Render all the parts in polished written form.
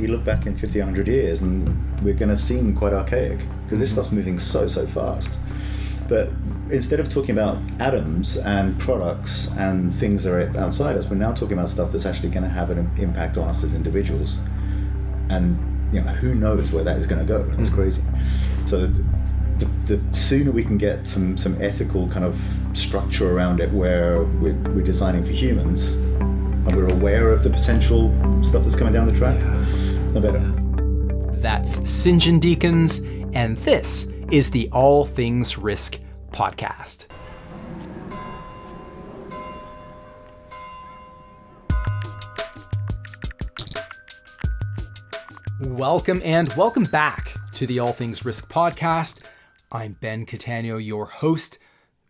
you look back in 50, 100 years and we're going to seem quite archaic because this stuff's moving so fast. But instead of talking about atoms and products and things that are outside us, we're now talking about stuff that's actually going to have an impact on us as individuals. And who knows where that is going to go? That's crazy. So the sooner we can get some ethical kind of structure around it, where we're designing for humans and we're aware of the potential stuff that's coming down the track, the better. That's StJohn Deakins, and this is the All Things Risk podcast. Welcome back to the All Things Risk podcast. I'm Ben Catania, your host.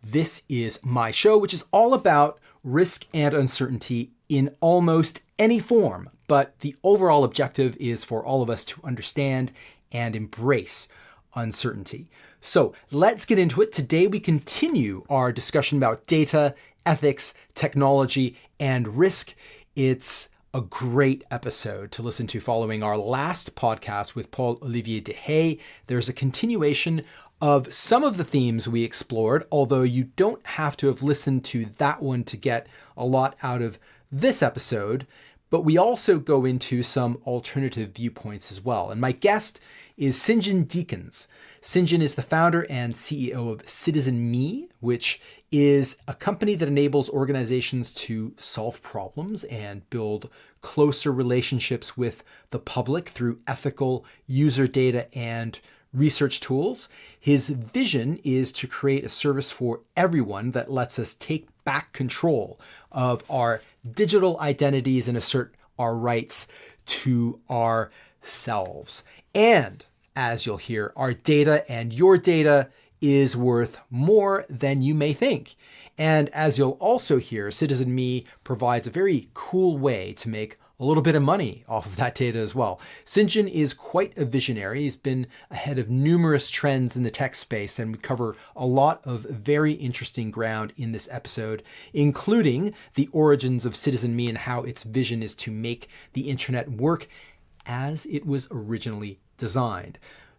This is my show, which is all about risk and uncertainty in almost any form, but the overall objective is for all of us to understand and embrace uncertainty. So let's get into it. Today we continue our discussion about data, ethics, technology, and risk. It's a great episode to listen to following our last podcast with Paul-Olivier Dehaye. There's a continuation of some of the themes we explored, although you don't have to have listened to that one to get a lot out of this episode, but we also go into some alternative viewpoints as well. And my guest is StJohn Deakins. StJohn is the founder and CEO of CitizenMe, which is a company that enables organizations to solve problems and build closer relationships with the public through ethical user data and research tools. His vision is to create a service for everyone that lets us take back control of our digital identities and assert our rights to ourselves. And as you'll hear, our data and your data is worth more than you may think. And as you'll also hear, CitizenMe provides a very cool way to make a little bit of money off of that data as well. StJohn is quite a visionary. He's been ahead of numerous trends in the tech space, and we cover a lot of very interesting ground in this episode, including the origins of CitizenMe and how its vision is to make the internet work as it was originally designed.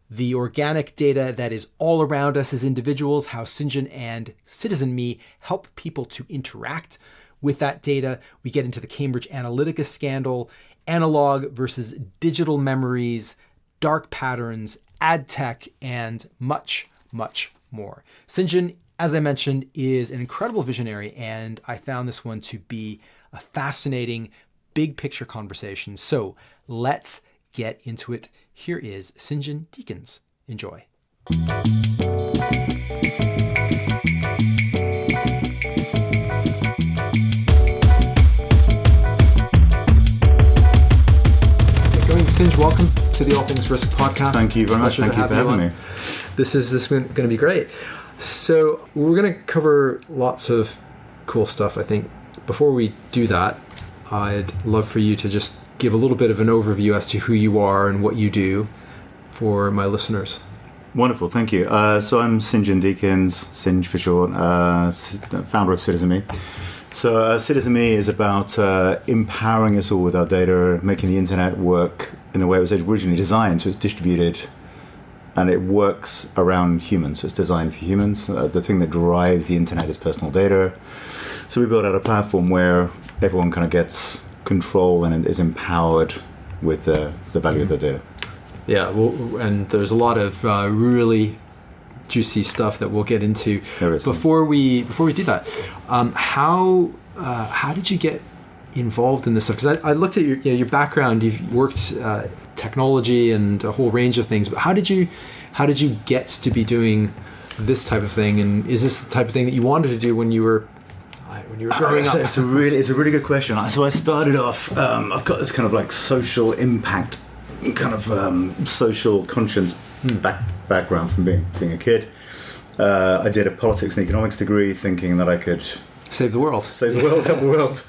The organic data that is all around us as individuals, how StJohn and CitizenMe help people to interact with that data. We get into the Cambridge Analytica scandal, analog versus digital memories, dark patterns, ad tech, and much, much more. StJohn, as I mentioned, is an incredible visionary, and I found this one to be a fascinating, big picture conversation. So let's get into it. Here is StJohn Deakins. Enjoy. StJohn, welcome to the All Things Risk podcast. Thank you very much. Thank you for having me. This is going to be great. So we're going to cover lots of cool stuff, I think. Before we do that, I'd love for you to just give a little bit of an overview as to who you are and what you do for my listeners. Wonderful, thank you. So I'm StJohn Deakins, Sinj for short, founder of CitizenMe. So CitizenMe is about empowering us all with our data, making the internet work in the way it was originally designed, so it's distributed and it works around humans. So it's designed for humans. The thing that drives the internet is personal data. So we built out a platform where everyone kind of gets control and is empowered with the value of their data. Yeah, well, and there's a lot of really juicy stuff that we'll get into. Before we do that, how did you get involved in this stuff? Because I looked at your background. You've worked technology and a whole range of things, but how did you get to be doing this type of thing? And is this the type of thing that you wanted to do when you were growing up? It's a really good question. So I started off. I've got this kind of like social impact, kind of social conscience background from being a kid. I did a politics and economics degree, thinking that I could save the world, help the world,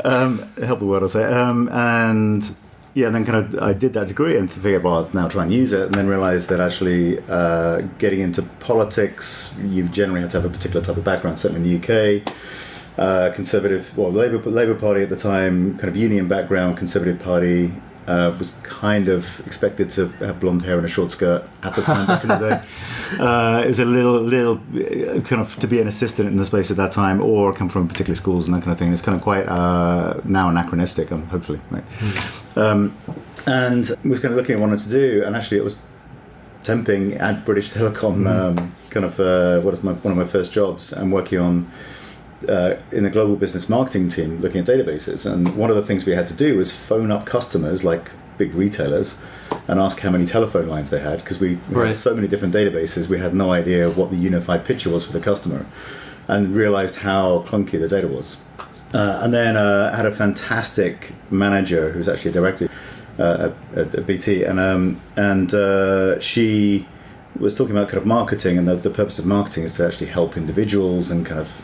help the world. I'll say, and yeah, then kind of I did that degree and figured, well, I'll now try and use it, and then realised that actually getting into politics, you generally have to have a particular type of background. Certainly in the UK, Conservative, Labour Party at the time, kind of union background, Conservative Party. was kind of expected to have blonde hair and a short skirt at the time back in the day. It was a little kind of to be an assistant in the space at that time, or come from particular schools and that kind of thing. It's kind of quite now anachronistic, hopefully. Right? And was kind of looking at what I wanted to do, and actually it was temping at British Telecom, one of my first jobs, and working on in the global business marketing team, looking at databases. And one of the things we had to do was phone up customers like big retailers and ask how many telephone lines they had, because we had so many different databases, we had no idea what the unified picture was for the customer, and realized how clunky the data was. And then I had a fantastic manager who was actually a director at BT, and she was talking about kind of marketing, and the purpose of marketing is to actually help individuals and kind of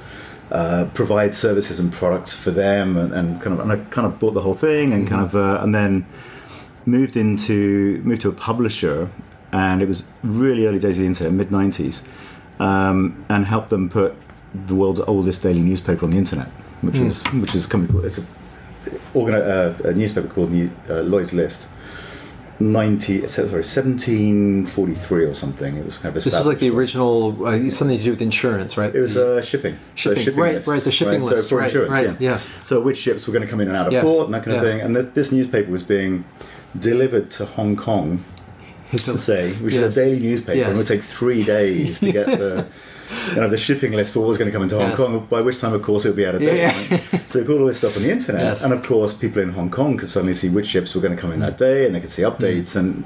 provide services and products for them, and I kind of bought the whole thing, and kind of and then moved to a publisher, and it was really early days of the internet, mid-90s, and helped them put the world's oldest daily newspaper on the internet, which is it's a newspaper called Lloyd's List. 1743 or something. It was kind of established. This is like the original, something to do with insurance, right? It was shipping. Shipping List, right, the shipping list. So for insurance, yes. So which ships were going to come in and out of port and that kind of thing. And this newspaper was being delivered to Hong Kong, which is a daily newspaper, and it would take 3 days to get the shipping list for what was going to come into Hong Kong, by which time, of course, it would be out of date. Right? So we put all this stuff on the internet, and of course, people in Hong Kong could suddenly see which ships were going to come in that day, and they could see updates, and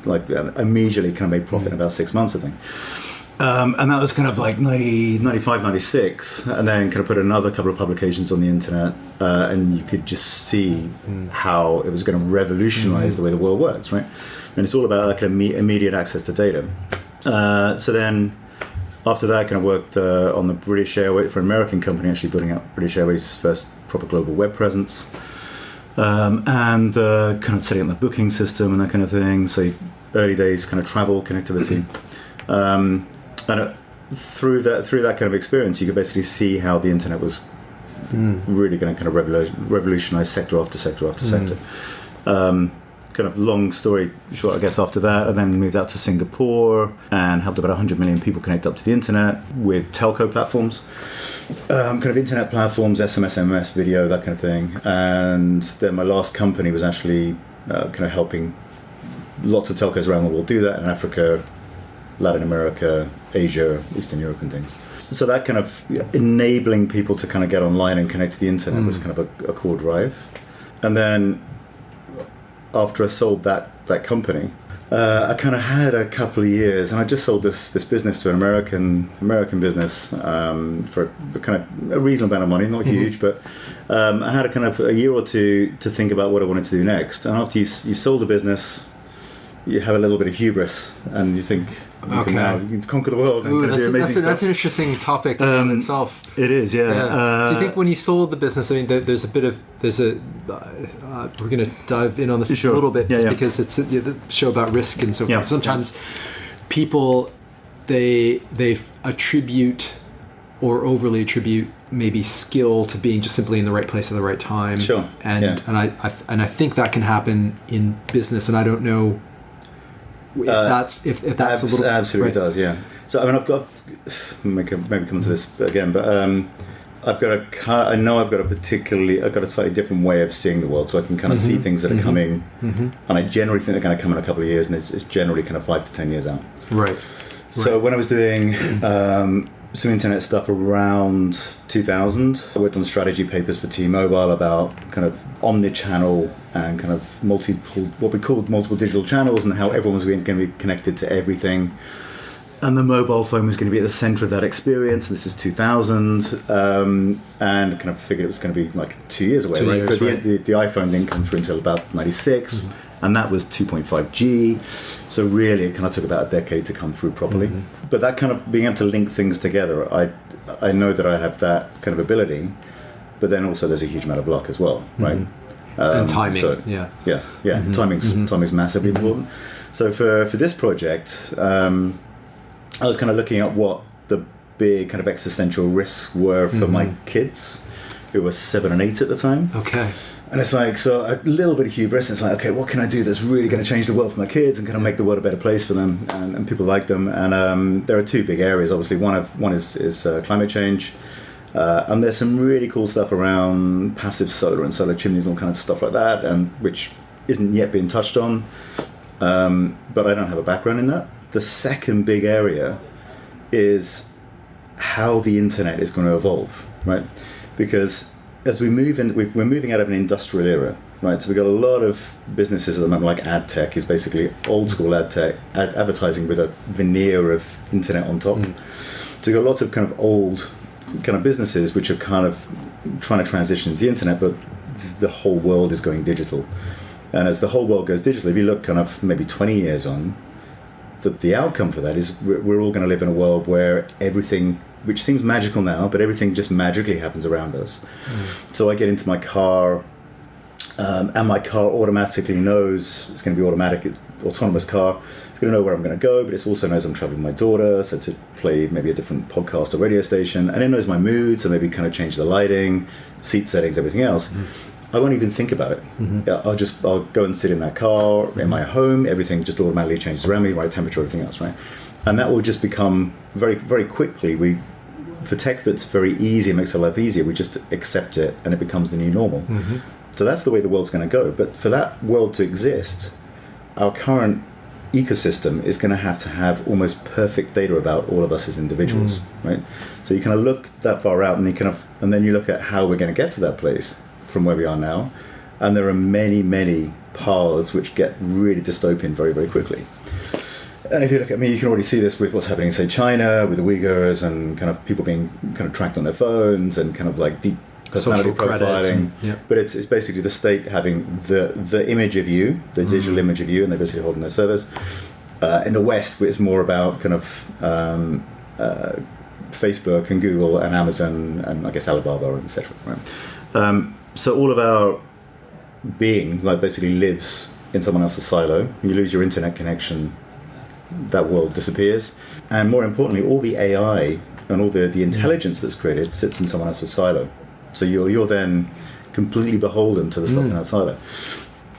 immediately kind of made profit in about 6 months, I think. And that was kind of like 95, 96, and then kind of put another couple of publications on the internet, and you could just see how it was going to revolutionize the way the world works, right? And it's all about like immediate access to data. So then, after that, I kind of worked on the British Airways, for an American company, actually building out British Airways' first proper global web presence, and kind of setting up the booking system and that kind of thing. So early days kind of travel connectivity. And through that kind of experience, you could basically see how the internet was really going to kind of revolutionize sector after sector after sector. Kind of long story short, I guess, after that, I then moved out to Singapore and helped about 100 million people connect up to the internet with telco platforms, kind of internet platforms, SMS, MMS, video, that kind of thing. And then my last company was actually kind of helping lots of telcos around the world do that in Africa, Latin America, Asia, Eastern Europe and things. So that kind of enabling people to kind of get online and connect to the internet was kind of a core drive. And then after I sold that company, I kind of had a couple of years, and I just sold this business to an American business for kind of a reasonable amount of money, not huge, but I had a kind of a year or two to think about what I wanted to do next. And after you've sold a business, you have a little bit of hubris, and you think you can conquer the world and do amazing stuff. That's an interesting topic in itself. It is, yeah. So you think when you sold the business, I mean, we're going to dive in on this a little bit, because it's the show about risk and so forth. Sometimes people they attribute or overly attribute maybe skill to being just simply in the right place at the right time. Sure. And I think that can happen in business, and I don't know if that's a little absolutely does, yeah. So I mean, I've got maybe come to this again, but I've got a slightly different way of seeing the world, so I can kind of see things that are coming, and I generally think they're going to come in a couple of years, and it's generally kind of 5 to 10 years out. Right. So when I was doing some internet stuff around 2000, I worked on strategy papers for T-Mobile about kind of omni-channel and kind of what we called multiple digital channels, and how everyone was going to be connected to everything, and the mobile phone was going to be at the center of that experience. This is 2000, and kind of figured it was going to be like 2 years away, right? But the iPhone didn't come through until about 96, and that was 2.5G. So really, it kind of took about a decade to come through properly. But that kind of being able to link things together, I know that I have that kind of ability, but then also there's a huge amount of luck as well, right? And timing, Timing's massively important. So for this project, I was kind of looking at what the big kind of existential risks were for my kids, who were 7 and 8 at the time. Okay. And it's like, so a little bit of hubris. It's like, okay, what can I do that's really going to change the world for my kids and kind of make the world a better place for them and people like them? And there are two big areas, obviously. One is climate change. And there's some really cool stuff around passive solar and solar chimneys and all kinds of stuff like that, and which isn't yet being touched on. But I don't have a background in that. The second big area is how the internet is going to evolve, right? Because as we move in, we're moving out of an industrial era, right? So we've got a lot of businesses at the moment, like ad tech is basically old school ad tech, advertising with a veneer of internet on top. So you've got lots of kind of old kind of businesses which are kind of trying to transition to the internet, but the whole world is going digital. And as the whole world goes digital, if you look kind of maybe 20 years on, the outcome for that is we're all going to live in a world where everything, which seems magical now, but everything just magically happens around us. So I get into my car, and my car automatically knows it's going to be autonomous car. It's going to know where I'm going to go, but it also knows I'm traveling with my daughter, so to play maybe a different podcast or radio station, and it knows my mood, so maybe kind of change the lighting, seat settings, everything else. I won't even think about it. I'll go and sit in that car in my home. Everything just automatically changes around me, right temperature, everything else, right? And that will just become very, very quickly. For tech that's very easy, it makes our life easier. We just accept it, and it becomes the new normal. So that's the way the world's going to go. But for that world to exist, our current ecosystem is going to have almost perfect data about all of us as individuals, right? So you kind of look that far out, and then you look at how we're going to get to that place from where we are now, and there are many, many paths which get really dystopian very, very quickly. And if you look at me, you can already see this with what's happening in, say, China, with the Uyghurs and kind of people being kind of tracked on their phones and kind of like deep personality profiling. But it's basically the state having the image of you, the digital image of you, and they're basically holding their servers. In the West, it's more about kind of Facebook and Google and Amazon and I guess Alibaba and etc. Right? So all of our being basically lives in someone else's silo. You lose your internet connection, that world disappears. And more importantly, all the AI and all the intelligence that's created sits in someone else's silo. So you're then completely beholden to the stuff in that silo.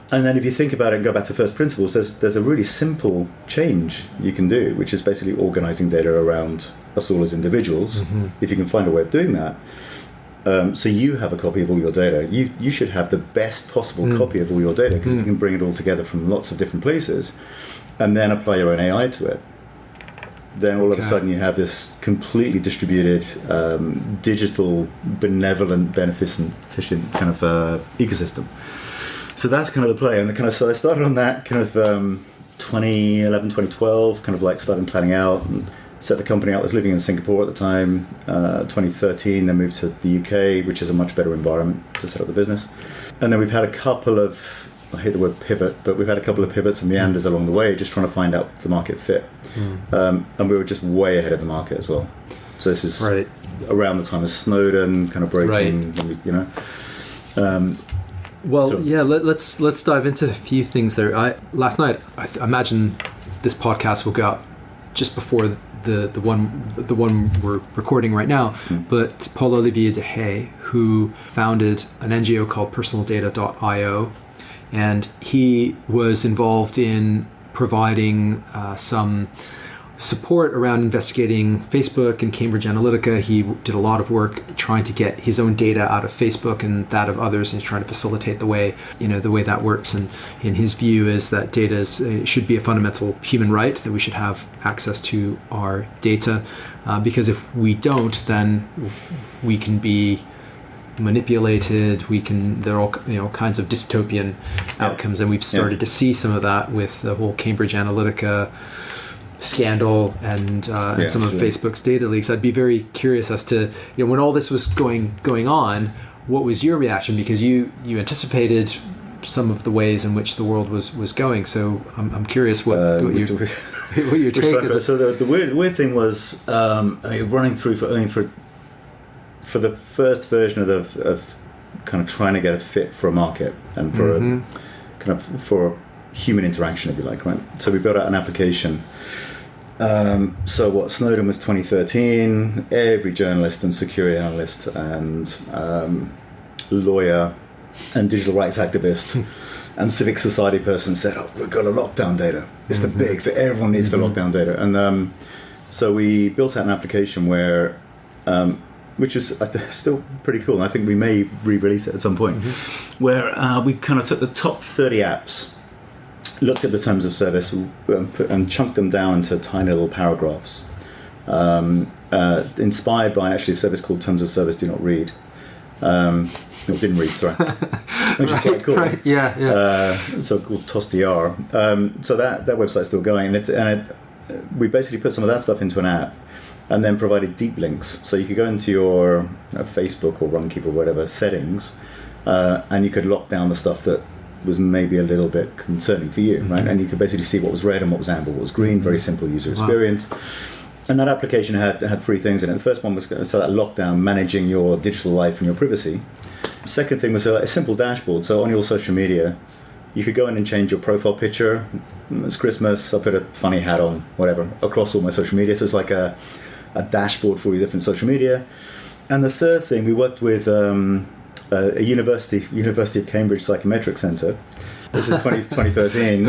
And then if you think about it and go back to first principles, there's a really simple change you can do, which is basically organizing data around us all as individuals. If you can find a way of doing that. So you have a copy of all your data. You should have the best possible copy of all your data, because you can bring it all together from lots of different places and then apply your own AI to it. Then all of a sudden you have this completely distributed, digital, benevolent, beneficent kind of ecosystem. So that's kind of the play. And so I started on that kind of 2011, 2012, kind of like started planning out and set the company out. I was living in Singapore at the time. 2013, then moved to the UK, which is a much better environment to set up the business. And then we've had a couple of, I hate the word pivot, but we've had a couple of pivots and meanders along the way, just trying to find out the market fit. And we were just way ahead of the market as well. So this is around the time of Snowden kind of breaking, you know. Let's dive into a few things there. Last night, I imagine this podcast will go out just before the one we're recording right now, but Paul Olivier de Hay, who founded an NGO called personaldata.io, and he was involved in providing some support around investigating Facebook and Cambridge Analytica. He did a lot of work trying to get his own data out of Facebook and that of others, and he's trying to facilitate the way that works. And in his view is that data should be a fundamental human right, that we should have access to our data, because if we don't, then we can be manipulated. There are all kinds of dystopian outcomes, and we've started to see some of that with the whole Cambridge Analytica scandal and some of Facebook's data leaks. I'd be very curious as to, when all this was going on, what was your reaction? Because you anticipated some of the ways in which the world was going. So I'm curious what your take is. So the weird thing was, running through for the first version of kind of trying to get a fit for a market and for a kind of for human interaction, if you like, right? So we built out an application. Snowden was 2013. Every journalist and security analyst and lawyer and digital rights activist and civic society person said, "Oh, we've got to lock down data. It's the big, everyone needs to lock down data." And so we built out an application where, which is still pretty cool, and I think we may re-release it at some point, where we kind of took the top 30 apps, looked at the terms of service, and chunked them down into tiny little paragraphs, inspired by actually a service called Terms of Service Do Not Read. No, didn't read, sorry. Which is quite cool. Right. Yeah. So called TOSDR. So that website's still going, and we basically put some of that stuff into an app, and then provided deep links. So you could go into your Facebook or Runkeeper or whatever settings, and you could lock down the stuff that was maybe a little bit concerning for you, right? And you could basically see what was red and what was amber, what was green. Very simple user experience. Wow. And that application had 3 things in it. The first one was that lockdown, managing your digital life and your privacy. Second thing was a simple dashboard. So on your social media, you could go in and change your profile picture. It's Christmas, I put a funny hat on, whatever, across all my social media. So it's like a dashboard for your different social media. And the third thing, we worked with a University of Cambridge Psychometric Centre. This is 2013.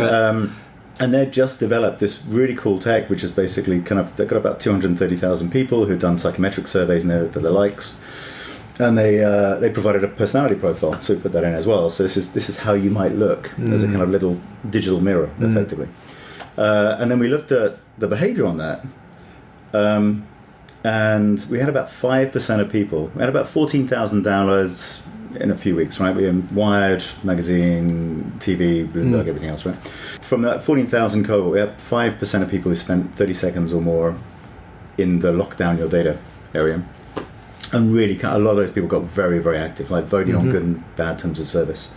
And they've just developed this really cool tech, which is basically they've got about 230,000 people who've done psychometric surveys and their likes. And they provided a personality profile, so we put that in as well. So this is how you might look as a kind of little digital mirror, effectively. And then we looked at the behavior on that, and we had about 5% of people. We had about 14,000 downloads in a few weeks, right? We had Wired, magazine, TV, Bloomberg, everything else, right? From that 14,000 cohort, we had 5% of people who spent 30 seconds or more in the lockdown your data area. And really, a lot of those people got very, very active, like voting on good and bad terms of service.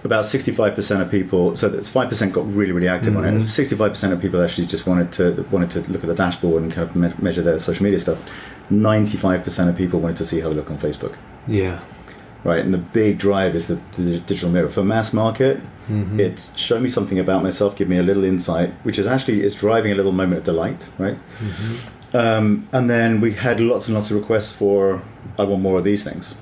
About 65% of people, so that's 5% got really, really active on it. 65% of people actually just wanted to look at the dashboard and kind of measure their social media stuff. 95% of people wanted to see how they look on Facebook. Yeah. Right, and the big drive is the digital mirror. For mass market, it's show me something about myself, give me a little insight, which is driving a little moment of delight, right? And then we had lots and lots of requests for, I want more of these things.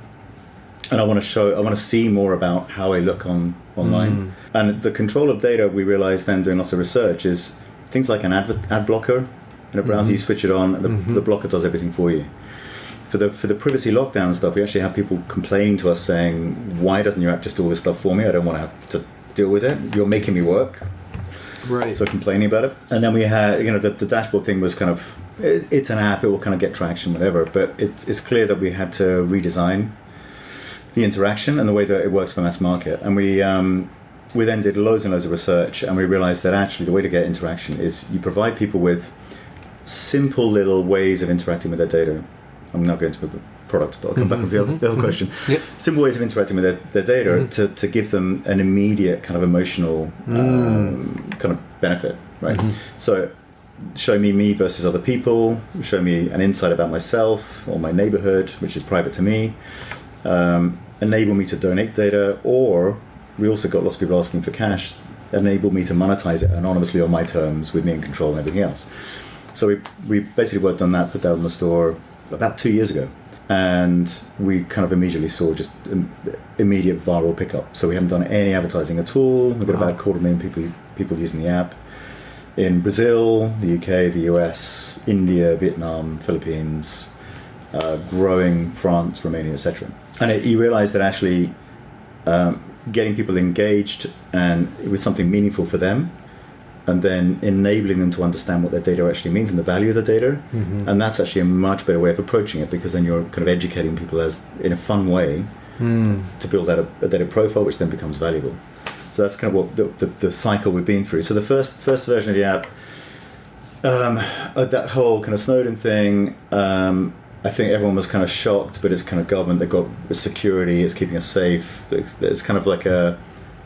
And I want to see more about how I look online. And the control of data, we realized then doing lots of research, is things like an ad blocker in a browser. You switch it on, and the blocker does everything for you. For the privacy lockdown stuff, we actually have people complaining to us saying, "Why doesn't your app just do all this stuff for me? I don't want to have to deal with it. You're making me work." Right. So complaining about it. And then we had, the dashboard thing was kind of, it's an app, it will kind of get traction, whatever. But it's clear that we had to redesign the interaction and the way that it works for mass market. And we then did loads and loads of research, and we realized that actually the way to get interaction is you provide people with simple little ways of interacting with their data. I'm not going to put the product, but I'll come back on the other question. Yep. Simple ways of interacting with their data to give them an immediate kind of emotional kind of benefit, right? So show me versus other people, show me an insight about myself or my neighborhood, which is private to me, enable me to donate data, or we also got lots of people asking for cash, enable me to monetize it anonymously on my terms with me in control and everything else. So we basically worked on that, put that on the store about 2 years ago, and we kind of immediately saw just immediate viral pickup. So we haven't done any advertising at all. We've got about 250,000 people using the app in Brazil, the UK, the US, India, Vietnam, Philippines, growing France, Romania, etc. And you realize that actually getting people engaged and with something meaningful for them, and then enabling them to understand what their data actually means and the value of the data. And that's actually a much better way of approaching it, because then you're kind of educating people in a fun way to build out a data profile, which then becomes valuable. So that's kind of what the cycle we've been through. So the first version of the app, that whole kind of Snowden thing, I think everyone was kind of shocked, but it's kind of government, they've got security, it's keeping us safe. It's kind of like a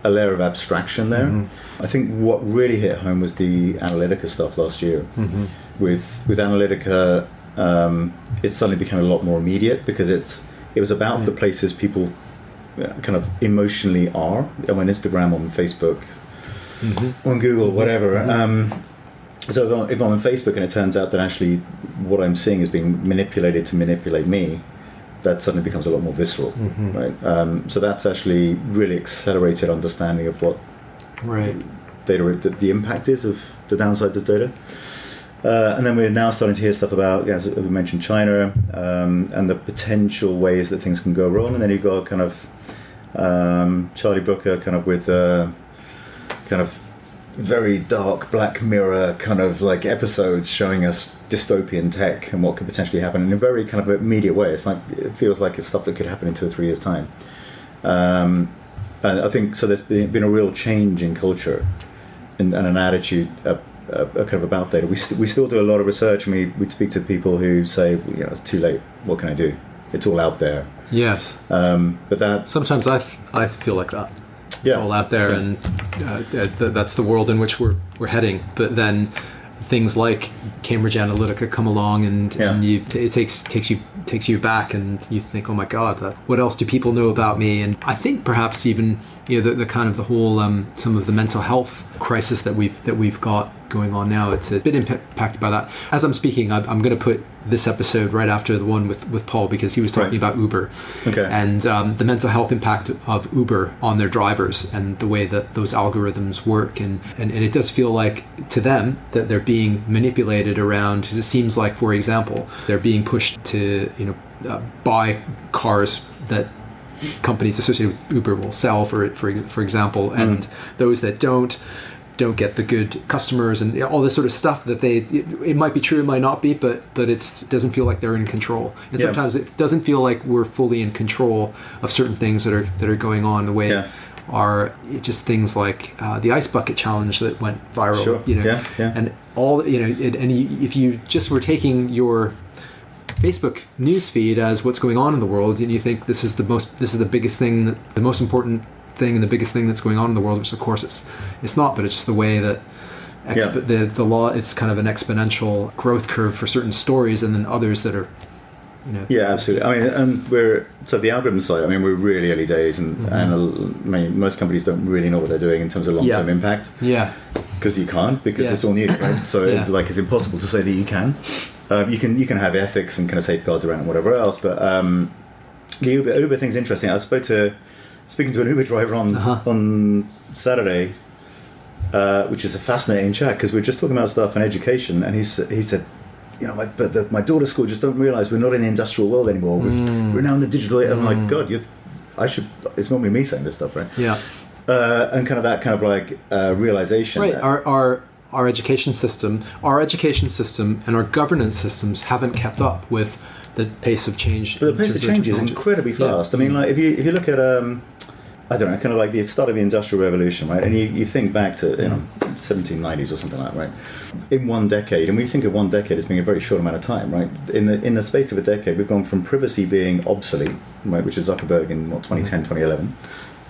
layer of abstraction there. I think what really hit home was the Analytica stuff last year. With Analytica, it suddenly became a lot more immediate, because it was about the places people kind of emotionally are, on Instagram, on Facebook, on Google, whatever. So if I'm on Facebook and it turns out that actually what I'm seeing is being manipulated to manipulate me, that suddenly becomes a lot more visceral, right? So that's actually really accelerated understanding of what data, the impact is of the downside of data. And then we're now starting to hear stuff about, as we mentioned, China, and the potential ways that things can go wrong. And then you've got kind of Charlie Brooker kind of with kind of very dark Black Mirror kind of like episodes showing us dystopian tech and what could potentially happen in a very kind of immediate way. It's like, it feels like it's stuff that could happen in 2 or 3 years' time. And I think so. There's been a real change in culture and an attitude kind of about data. We still do a lot of research, and we speak to people who say, it's too late. What can I do? It's all out there. Yes. But that sometimes I feel like that. It's Yeah. all out there, and that's the world in which we're heading. But then things like Cambridge Analytica come along, and it takes you back, and you think, oh my God, what else do people know about me? And I think perhaps even the kind of the whole some of the mental health crisis that we've got going on now, it's a bit impacted by that. As I'm speaking, I'm going to put this episode right after the one with Paul, because he was talking about Uber, and the mental health impact of Uber on their drivers and the way that those algorithms work, and it does feel like to them that they're being manipulated around. Because it seems like, for example, they're being pushed to buy cars that companies associated with Uber will sell for example, and those that don't get the good customers, and all this sort of stuff that it might be true, it might not be, but it doesn't feel like they're in control. And sometimes it doesn't feel like we're fully in control of certain things that are going on. The way are just things like the ice bucket challenge that went viral, and all, and if you just were taking your Facebook newsfeed as what's going on in the world, and you think this is the biggest thing, the most important thing, and the biggest thing that's going on in the world, which of course it's not, but it's just the way that the law, it's kind of an exponential growth curve for certain stories, and then others that are absolutely. I mean, and the algorithm side, I mean, we're really early days, and most companies don't really know what they're doing in terms of long-term impact, because you can't, because it's all new, right? So it's impossible to say that you can. You can have ethics and kind of safeguards around it and whatever else, but the Uber thing's interesting. I was speaking to an Uber driver on Saturday, which is a fascinating chat, because we were just talking about stuff in education, and he said, my daughter's school just don't realise we're not in the industrial world anymore. We're now in the digital age. I'm like, God, it's normally me saying this stuff, right? Yeah. And kind of that kind of like realization. Right. Our education system and our governance systems haven't kept up with the pace of change. But the pace of change is incredibly fast. Yeah. I mean, like if you look at I don't know, kind of like the start of the Industrial Revolution, right? And you think back to 1790s or something like that, right? In one decade, and we think of one decade as being a very short amount of time, right? In the space of a decade, we've gone from privacy being obsolete, right, which is Zuckerberg in 2010, 2011.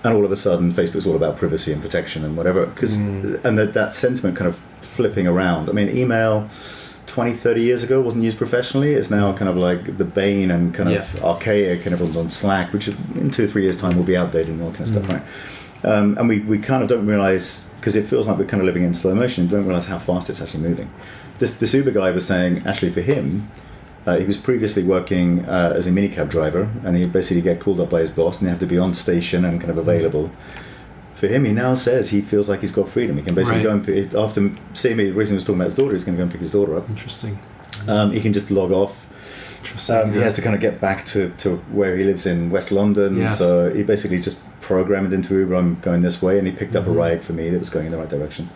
And all of a sudden, Facebook's all about privacy and protection and whatever. And that sentiment kind of flipping around. I mean, email 20, 30 years ago wasn't used professionally. It's now kind of like the bane and kind of archaic, and everyone's on Slack, which in 2 or 3 years' time will be outdated and all that kind of stuff, right? And we kind of don't realise, because it feels like we're kind of living in slow motion, don't realise how fast it's actually moving. This Uber guy was saying, actually for him, he was previously working as a minicab driver, and he'd basically get called up by his boss, and he'd have to be on station and kind of available. For him, he now says he feels like he's got freedom. He can basically go and after seeing me, the reason he was talking about his daughter, he's going to go and pick his daughter up. Interesting. He can just log off. Interesting. He has to kind of get back to where he lives in West London. Yes. So he basically just programmed into Uber, I'm going this way, and he picked up a ride for me that was going in the right direction.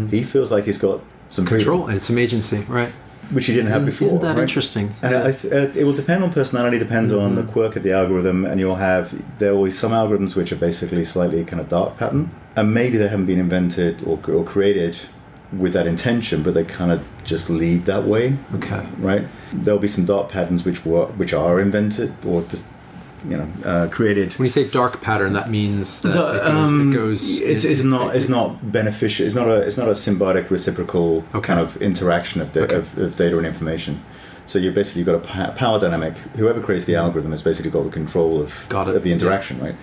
He feels like he's got some control, freedom. and some agency, right? Which he didn't have before. Isn't that interesting? And it will depend on personality, depend on the quirk of the algorithm, and there will be some algorithms which are basically slightly kind of dark pattern, and maybe they haven't been invented or created with that intention, but they kind of just lead that way. Okay. Right? There'll be some dark patterns which are invented or just created. When you say dark pattern, that means that it goes. It's not beneficial. It's not a symbiotic reciprocal kind of interaction of data and information. So you've basically got a power dynamic. Whoever creates the algorithm has basically got the control of the interaction, right?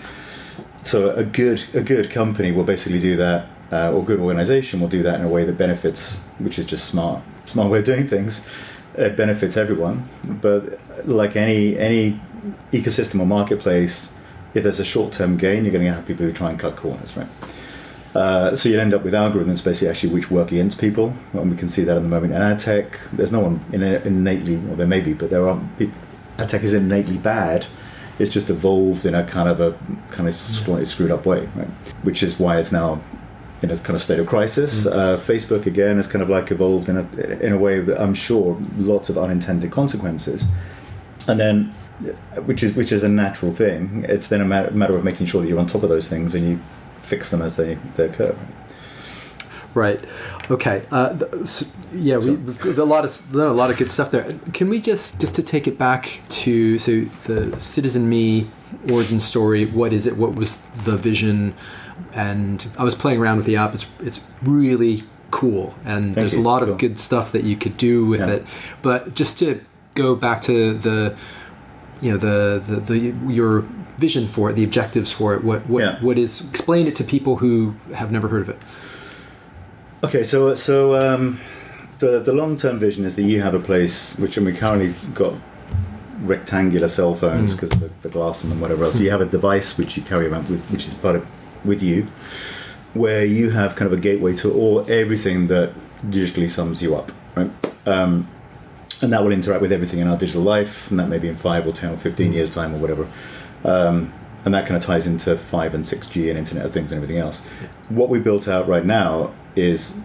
So a good company will basically do that, or a good organization will do that in a way that benefits, which is just smart way of doing things. It benefits everyone, but like any ecosystem or marketplace, if there's a short-term gain, you're going to have people who try and cut corners, right? So you end up with algorithms basically actually which work against people, and we can see that at the moment in ad tech. There's no one innately, or there may be, but there are people. Ad tech is innately bad. It's just evolved in a kind of slightly screwed up way, right? Which is why it's now in a kind of state of crisis. Facebook again has kind of like evolved in a way that I'm sure lots of unintended consequences, and then which is a natural thing. It's then a matter of making sure that you're on top of those things and you fix them as they occur. Right. Okay. We've got a lot of good stuff there. Can we just to take it back to the CitizenMe origin story? What is it? What was the vision? And I was playing around with the app. It's really cool, and there's a lot of good stuff that you could do with it. But just to go back to your vision for it, the objectives for it. What is? Explain it to people who have never heard of it. Okay, so the long-term vision is that you have a place, we currently got rectangular cell phones because of the glass and whatever else. So you have a device which you carry around which is part of with you, where you have kind of a gateway to everything that digitally sums you up, right? And that will interact with everything in our digital life, and that may be in 5 or 10 or 15 years' time or whatever. And that kind of ties into 5 and 6G and Internet of Things and everything else. What we built out right now is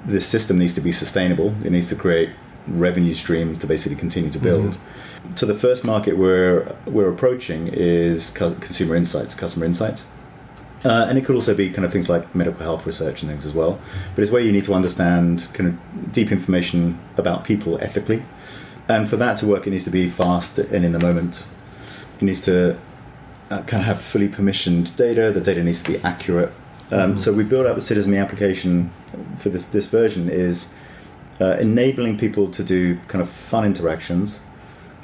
this system needs to be sustainable. It needs to create revenue stream to basically continue to build. So the first market we're approaching is customer insights. And it could also be kind of things like medical health research and things as well. But it's where you need to understand kind of deep information about people ethically. And for that to work, it needs to be fast and in the moment. It needs to kind of have fully permissioned data. The data needs to be accurate. So we built out the CitizenMe application for this version is enabling people to do kind of fun interactions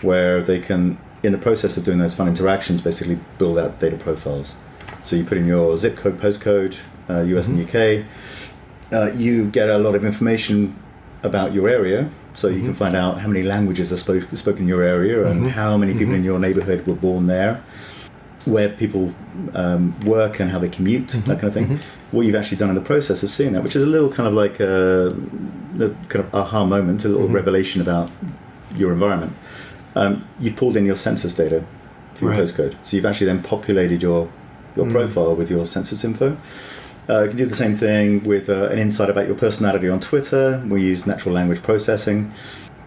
where they can, in the process of doing those fun interactions, basically build out data profiles. So you put in your zip code, postcode, US and UK. You get a lot of information about your area, so you can find out how many languages are spoken in your area and how many people in your neighborhood were born there, where people work and how they commute, that kind of thing. What you've actually done in the process of seeing that, which is a little kind of like a kind of aha moment, a little revelation about your environment. You've pulled in your census data for your postcode. So you've actually then populated your profile with your census info. You can do the same thing with an insight about your personality on Twitter. We use natural language processing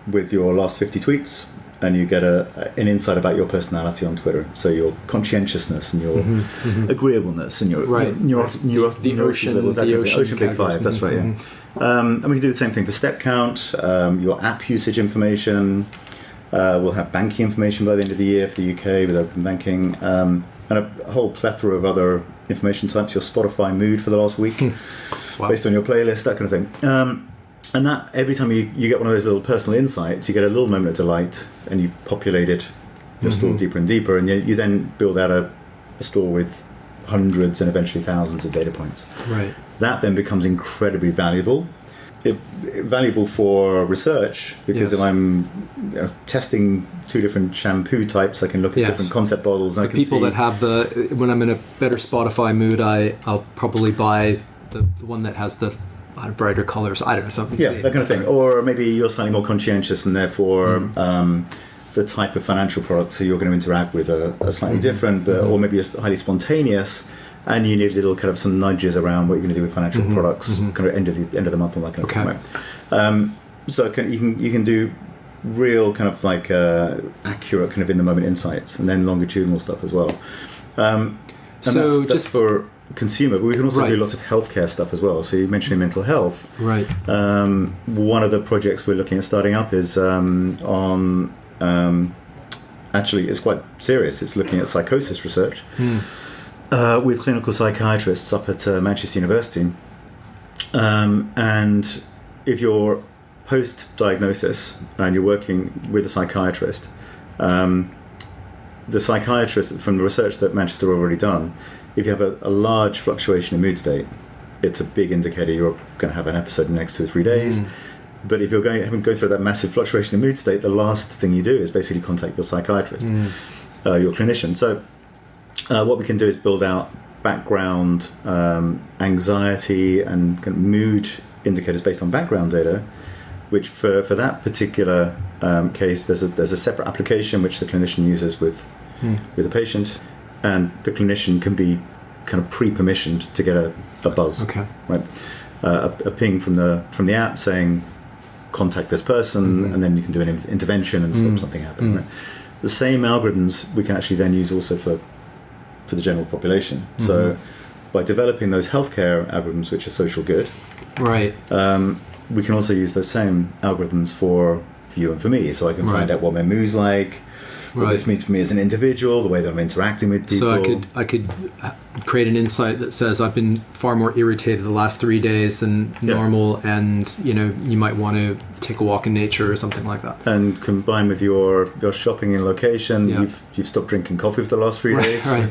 with your last 50 tweets, and you get an insight about your personality on Twitter. So your conscientiousness and your agreeableness and your the ocean big five. That's right. Yeah. And we can do the same thing for step count, your app usage information. We'll have banking information by the end of the year for the UK with open banking, and a whole plethora of other information types. Your Spotify mood for the last week, based on your playlist, that kind of thing. And that every time you get one of those little personal insights, you get a little moment of delight, and you've populated your store deeper and deeper, and you then build out a store with hundreds and eventually thousands of data points. Right. That then becomes incredibly valuable. Valuable for research, because if I'm testing 2 different shampoo types, I can look at different concept bottles. And I can people see that have when I'm in a better Spotify mood, I'll probably buy the one that has the brighter colors. I don't know, something. Yeah, that kind of thing. Or maybe you're slightly more conscientious, and therefore the type of financial products that you're going to interact with are slightly different, but or maybe it's highly spontaneous. And you need little kind of some nudges around what you're going to do with financial products, kind of end of the month and that kind of thing. Right? So you can do real kind of like accurate kind of in the moment insights, and then longitudinal stuff as well. And so that's just for consumer, but we can also do lots of healthcare stuff as well. So you mentioned mental health. Right. One of the projects we're looking at starting up is on actually it's quite serious. It's looking at psychosis research. With clinical psychiatrists up at Manchester University. And if you're post-diagnosis and you're working with a psychiatrist, the psychiatrist, from the research that Manchester have already done, if you have a large fluctuation in mood state, it's a big indicator you're going to have an episode in the next 2 or 3 days. But if you're going through that massive fluctuation in mood state, the last thing you do is basically contact your psychiatrist. your clinician. So what we can do is build out background anxiety and kind of mood indicators based on background data, which for that particular case, there's a separate application which the clinician uses with the patient, and the clinician can be kind of pre-permissioned to get a buzz, right? A ping from the app saying contact this person, and then you can do an intervention and stop something happening. Right? The same algorithms we can actually then use also for the general population. So by developing those healthcare algorithms, which are social good, right, we can also use those same algorithms for you and for me. So I can find out what my mood's like, what this means for me as an individual, the way that I'm interacting with people. So I could create an insight that says I've been far more irritated the last 3 days than normal, and you might want to take a walk in nature or something like that. And combined with your shopping in location, you've stopped drinking coffee for the last 3 days. Right.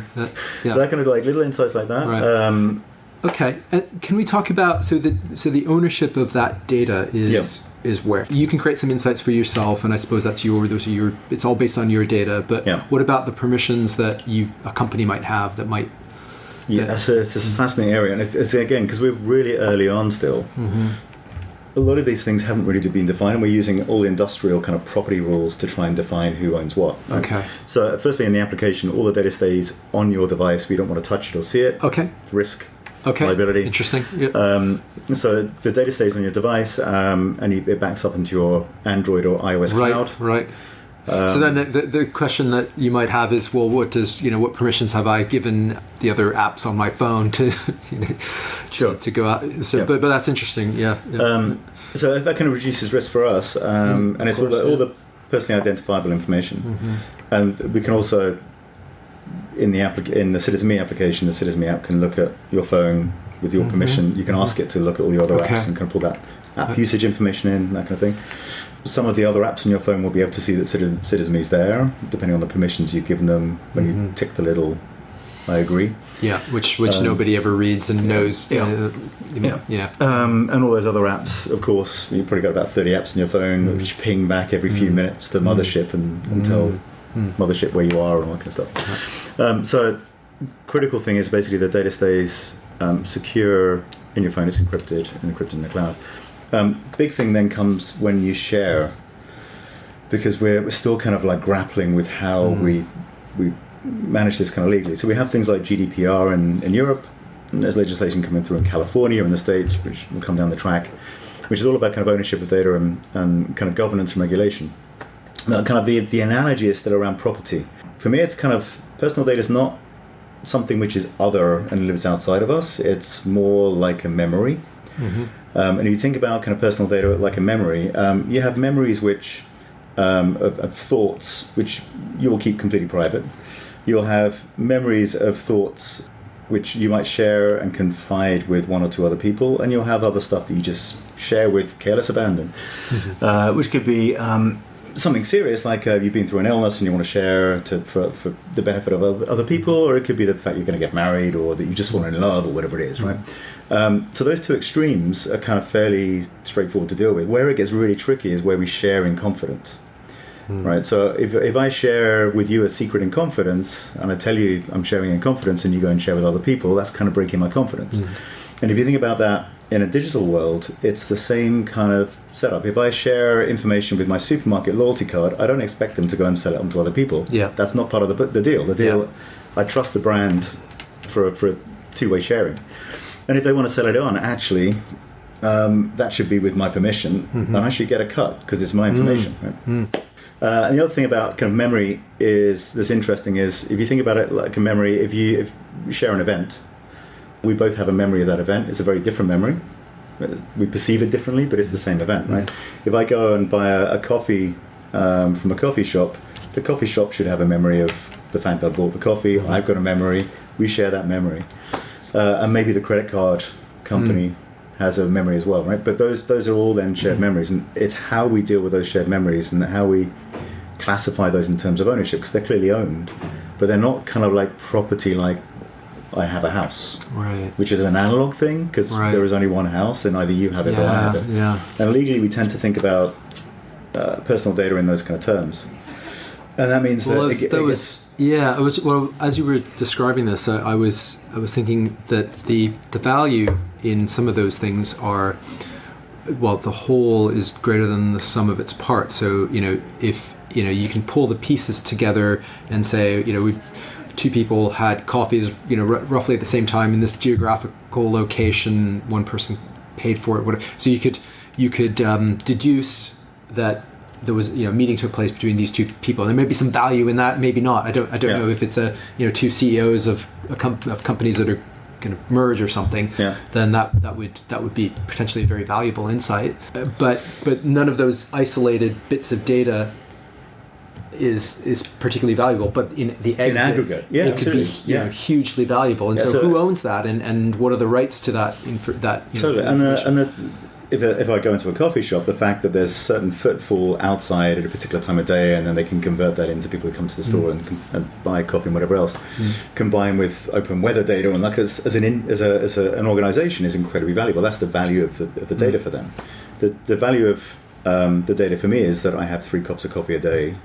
So that kind of like little insights like that. Right. Okay, and can we talk about so the ownership of that data is where you can create some insights for yourself, and I suppose that's it's all based on your data. But what about the permissions that a company might have that might? So it's a fascinating area, and it's again because we're really early on still. A lot of these things haven't really been defined, and we're using all industrial kind of property rules to try and define who owns what. Right? Okay. So firstly, in the application, all the data stays on your device. We don't want to touch it or see it. Okay. Risk. Liability. Interesting. Yep. So the data stays on your device, and it backs up into your Android or iOS cloud. Right. So then the question that you might have is, well, what permissions have I given the other apps on my phone to to go out? So, but that's interesting. Yeah. So that kind of reduces risk for us, and it's all the personally identifiable information, and we can also. In the CitizenMe application, the CitizenMe app can look at your phone with your permission. You can ask it to look at all your other apps and kind of pull that app usage information in, that kind of thing. Some of the other apps on your phone will be able to see that CitizenMe is there, depending on the permissions you've given them when you tick the little I agree. Yeah, which nobody ever reads and knows. And all those other apps, of course, you've probably got about 30 apps on your phone which ping back every few minutes to the mothership and tell mothership where you are and all that kind of stuff. So critical thing is basically the data stays secure in your phone. It's encrypted in the cloud. Big thing then comes when you share, because we're still kind of like grappling with how we manage this kind of legally. So we have things like GDPR in Europe, and there's legislation coming through in California in the States, which will come down the track, which is all about kind of ownership of data and kind of governance and regulation. Now, kind of the analogy is still around property. For me, it's kind of personal data is not something which is other and lives outside of us. It's more like a memory. And if you think about kind of personal data like a memory, you have memories which of thoughts which you will keep completely private. You'll have memories of thoughts which you might share and confide with one or two other people, and you'll have other stuff that you just share with careless abandon, which could be something serious, like you've been through an illness and you want to share for the benefit of other people, or it could be the fact you're going to get married, or that you just fall in love, or whatever it is, right? So those two extremes are kind of fairly straightforward to deal with. Where it gets really tricky is where we share in confidence. Right, so if I share with you a secret in confidence, and I tell you I'm sharing in confidence, and you go and share with other people, that's kind of breaking my confidence. And if you think about that in a digital world, it's the same kind of setup. If I share information with my supermarket loyalty card, I don't expect them to go and sell it on to other people. That's not part of the deal. The deal, I trust the brand for a two-way sharing. And if they want to sell it on, actually, that should be with my permission, and I should get a cut because it's my information. Right? And the other thing about kind of memory that's interesting is, if you think about it like a memory, if you share an event, we both have a memory of that event. It's a very different memory. We perceive it differently, but it's the same event, right? If I go and buy a coffee from a coffee shop, the coffee shop should have a memory of the fact that I bought the coffee. I've got a memory. We share that memory. And maybe the credit card company has a memory as well, right? But those are all then shared memories, and it's how we deal with those shared memories and how we classify those in terms of ownership, because they're clearly owned, but they're not kind of like property, like I have a house, right? Which is an analog thing, because there is only one house, and either you have it or I have it. And legally, we tend to think about personal data in those kind of terms. And that means as you were describing this, I was thinking that the value in some of those things are, well, the whole is greater than the sum of its parts. So, if you can pull the pieces together and say, two people had coffees, roughly at the same time in this geographical location, one person paid for it, whatever. So you could deduce that there was, meeting took place between these two people. There may be some value in that, maybe not. I don't know if it's two CEOs of companies that are going to merge or something. Yeah. Then that would be potentially a very valuable insight. But none of those isolated bits of data is particularly valuable. But in the aggregate, it could be hugely valuable. And so who owns that, and what are the rights to that? Totally. If I go into a coffee shop, the fact that there's certain footfall outside at a particular time of day, and then they can convert that into people who come to the store and buy coffee and whatever else, combined with open weather data, and like as an organisation, is incredibly valuable. That's the value of the data for them. The value of the data for me is that I have 3 cups of coffee a day.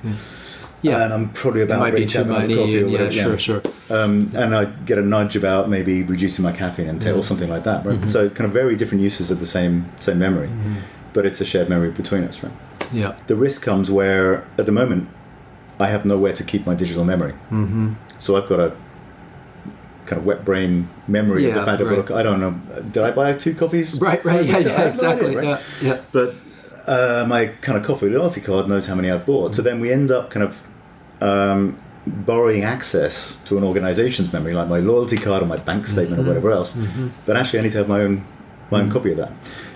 Yeah, and I'm probably about ready to have another coffee or whatever. Sure. And I get a nudge about maybe reducing my caffeine intake or something like that, right? So kind of very different uses of the same memory, but it's a shared memory between us, right? Yeah. The risk comes where, at the moment, I have nowhere to keep my digital memory. So I've got a kind of wet brain memory of the fact that I don't know, did I buy 2 coffees? Right, exactly. No idea, right? Yeah. But my kind of coffee loyalty card knows how many I've bought. So then we end up kind of borrowing access to an organization's memory, like my loyalty card or my bank statement or whatever else. But actually I need to have my own copy of that.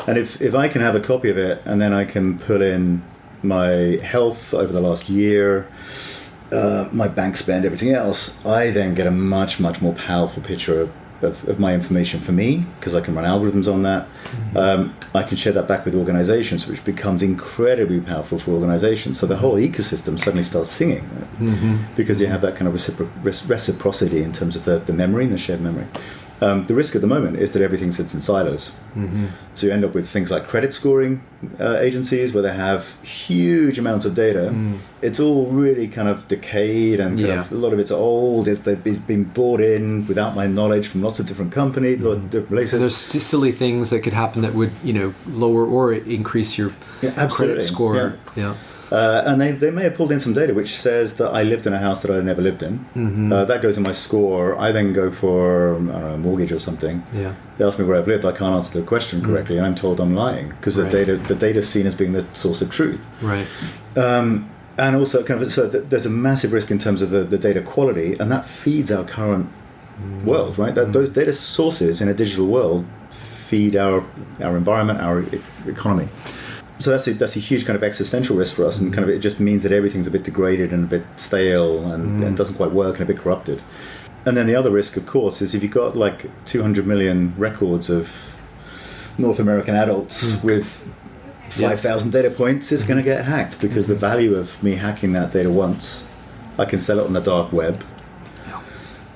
And if I can have a copy of it, and then I can pull in my health over the last year, my bank spend, everything else, I then get a much, much more powerful picture of my information for me, because I can run algorithms on that. I can share that back with organizations, which becomes incredibly powerful for organizations. So the whole ecosystem suddenly starts singing, right? Because you have that kind of reciprocity in terms of the memory and the shared memory. The risk at the moment is that everything sits in silos. So you end up with things like credit scoring agencies where they have huge amounts of data. It's all really kind of decayed, and kind of, a lot of it's old. It's been bought in without my knowledge from lots of different companies, lots of different places. So there's just silly things that could happen that would lower or increase your credit score. And they may have pulled in some data which says that I lived in a house that I never lived in. That goes in my score. I then go for a mortgage or something. They ask me where I've lived. I can't answer the question correctly, and I'm told I'm lying because the data's seen as being the source of truth. Right. And also, so there's a massive risk in terms of the data quality, and that feeds our current world, right? Those data sources in a digital world feed our environment, our economy. So that's a huge kind of existential risk for us, and kind of it just means that everything's a bit degraded and a bit stale and doesn't quite work and a bit corrupted. And then the other risk, of course, is if you've got like 200 million records of North American adults with 5,000 data points, it's going to get hacked, because the value of me hacking that data once, I can sell it on the dark web.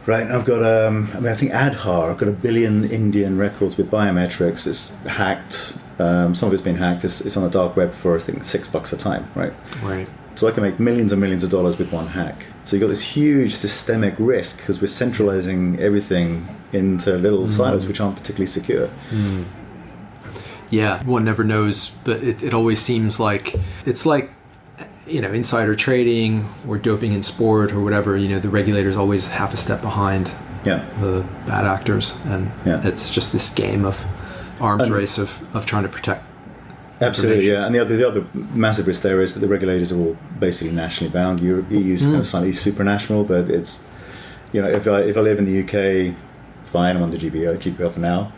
Right, and I've got, I think Aadhaar, I've got 1 billion Indian records with biometrics. It's hacked. Some of it's been hacked. It's on the dark web for, I think, $6 a time, right? Right. So I can make millions and millions of dollars with one hack. So you've got this huge systemic risk, because we're centralizing everything into little silos which aren't particularly secure. Yeah, one never knows, but it always seems like it's like, insider trading or doping in sport or whatever. The regulators always half a step behind the bad actors, and it's just this game of arms race of trying to protect. Absolutely, yeah. And the other massive risk there is that the regulators are all basically nationally bound. EU's kind of slightly supranational, but it's, if I live in the UK, fine, I'm on the GPO for now.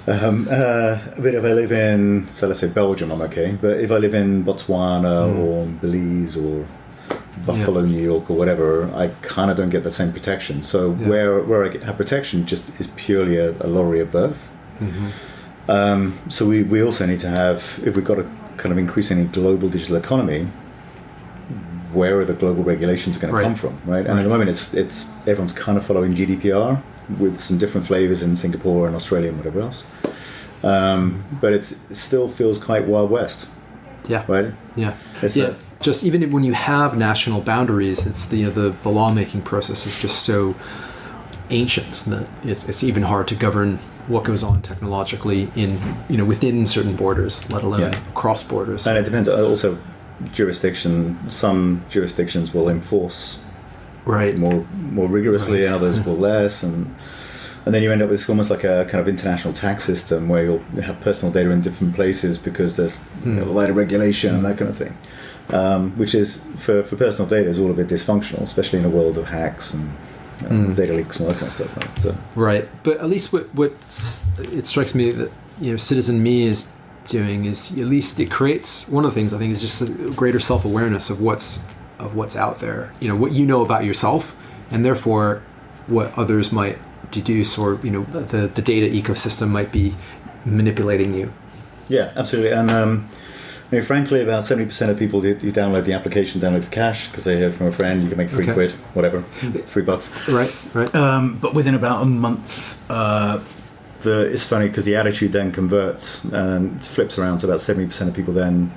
But if I live in, so let's say Belgium, I'm okay. But if I live in Botswana or Belize or Buffalo, New York or whatever, I kind of don't get the same protection. So where I have protection just is purely a lottery of birth. So we also need to have, if we've got a kind of increasingly global digital economy, where are the global regulations going to come from, right? And at the moment, it's everyone's kind of following GDPR with some different flavors in Singapore and Australia and whatever else. But it still feels quite Wild West. Yeah. Right? Yeah. just even when you have national boundaries, it's the lawmaking process is just so ancient that it's even hard to govern what goes on technologically in within certain borders, let alone cross borders. And it depends also jurisdiction. Some jurisdictions will enforce more rigorously, and others will less, and then you end up with almost like a kind of international tax system where you'll have personal data in different places because there's lighter regulation and that kind of thing, which is for personal data is all a bit dysfunctional, especially in a world of hacks and data leaks and all that kind of stuff. Right? So. Right, but at least what it strikes me that CitizenMe is doing is at least it creates one of the things I think is just a greater self-awareness of what's out there. What you know about yourself, and therefore what others might deduce, or the data ecosystem might be manipulating you. Yeah, absolutely. And frankly, about 70% of people who download the application download for cash because they hear from a friend. You can make £3, whatever, $3. Right. But within about a month, it's funny because the attitude then converts and it flips around to about 70% of people then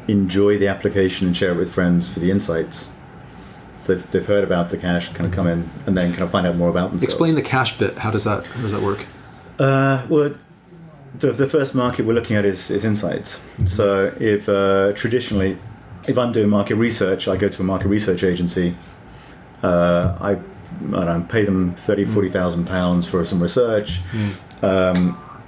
enjoy the application and share it with friends for the insights. They've heard about the cache, kind of come in and then kind of find out more about themselves. Explain the cache bit. How does that work? Well, the first market we're looking at is insights. Mm-hmm. So if traditionally, if I'm doing market research, I go to a market research agency. I pay them £40,000 for some research.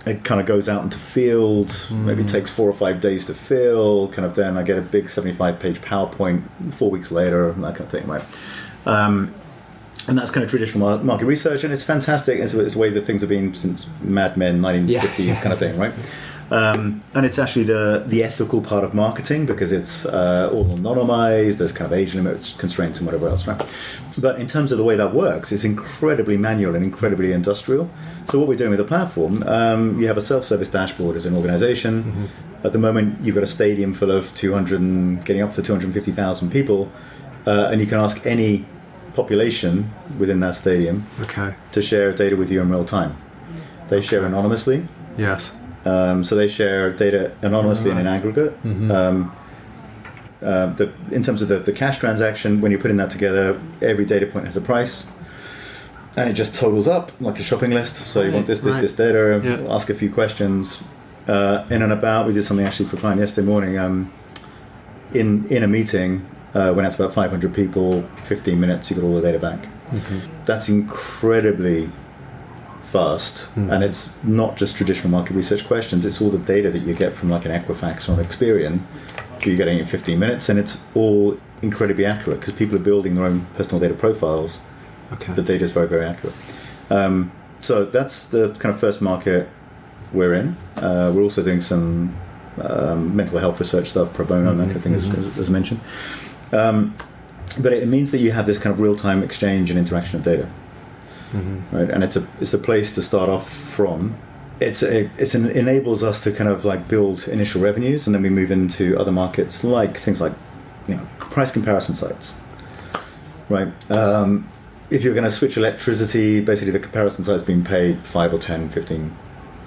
It kind of goes out into field, maybe takes 4 or 5 days to fill, kind of then I get a big 75-page PowerPoint 4 weeks later, that kind of thing, right? And that's kind of traditional market research, and it's fantastic. It's the way that things have been since Mad Men, 1950s kind of thing, right? And it's actually the ethical part of marketing because it's all anonymized, there's kind of age limits, constraints and whatever else, right? But in terms of the way that works, it's incredibly manual and incredibly industrial. So what we're doing with the platform, you have a self-service dashboard as an organization. Mm-hmm. At the moment, you've got a stadium full of 200, getting up to 250,000 people, and you can ask any population within that stadium to share data with you in real time. They share anonymously. Yes. So they share data anonymously and in aggregate. Mm-hmm. In terms of the cash transaction, when you're putting that together, every data point has a price, and it just totals up like a shopping list. So you want this data, ask a few questions. In and about, we did something actually for a client yesterday morning. In a meeting, went out to about 500 people, 15 minutes, you got all the data back. Mm-hmm. That's incredibly fast, and it's not just traditional market research questions, it's all the data that you get from like an Equifax or an Experian. So you're getting it in 15 minutes, and it's all incredibly accurate because people are building their own personal data profiles. The data is very, very accurate. So that's the kind of first market we're in. We're also doing some mental health research stuff, pro bono, and that kind of thing, as I mentioned. But it means that you have this kind of real-time exchange and interaction of data. Mm-hmm. Right, and it's a place to start off from. It enables us to kind of like build initial revenues, and then we move into other markets like things like price comparison sites. Right, if you're going to switch electricity, basically the comparison site's being paid $5 or $10,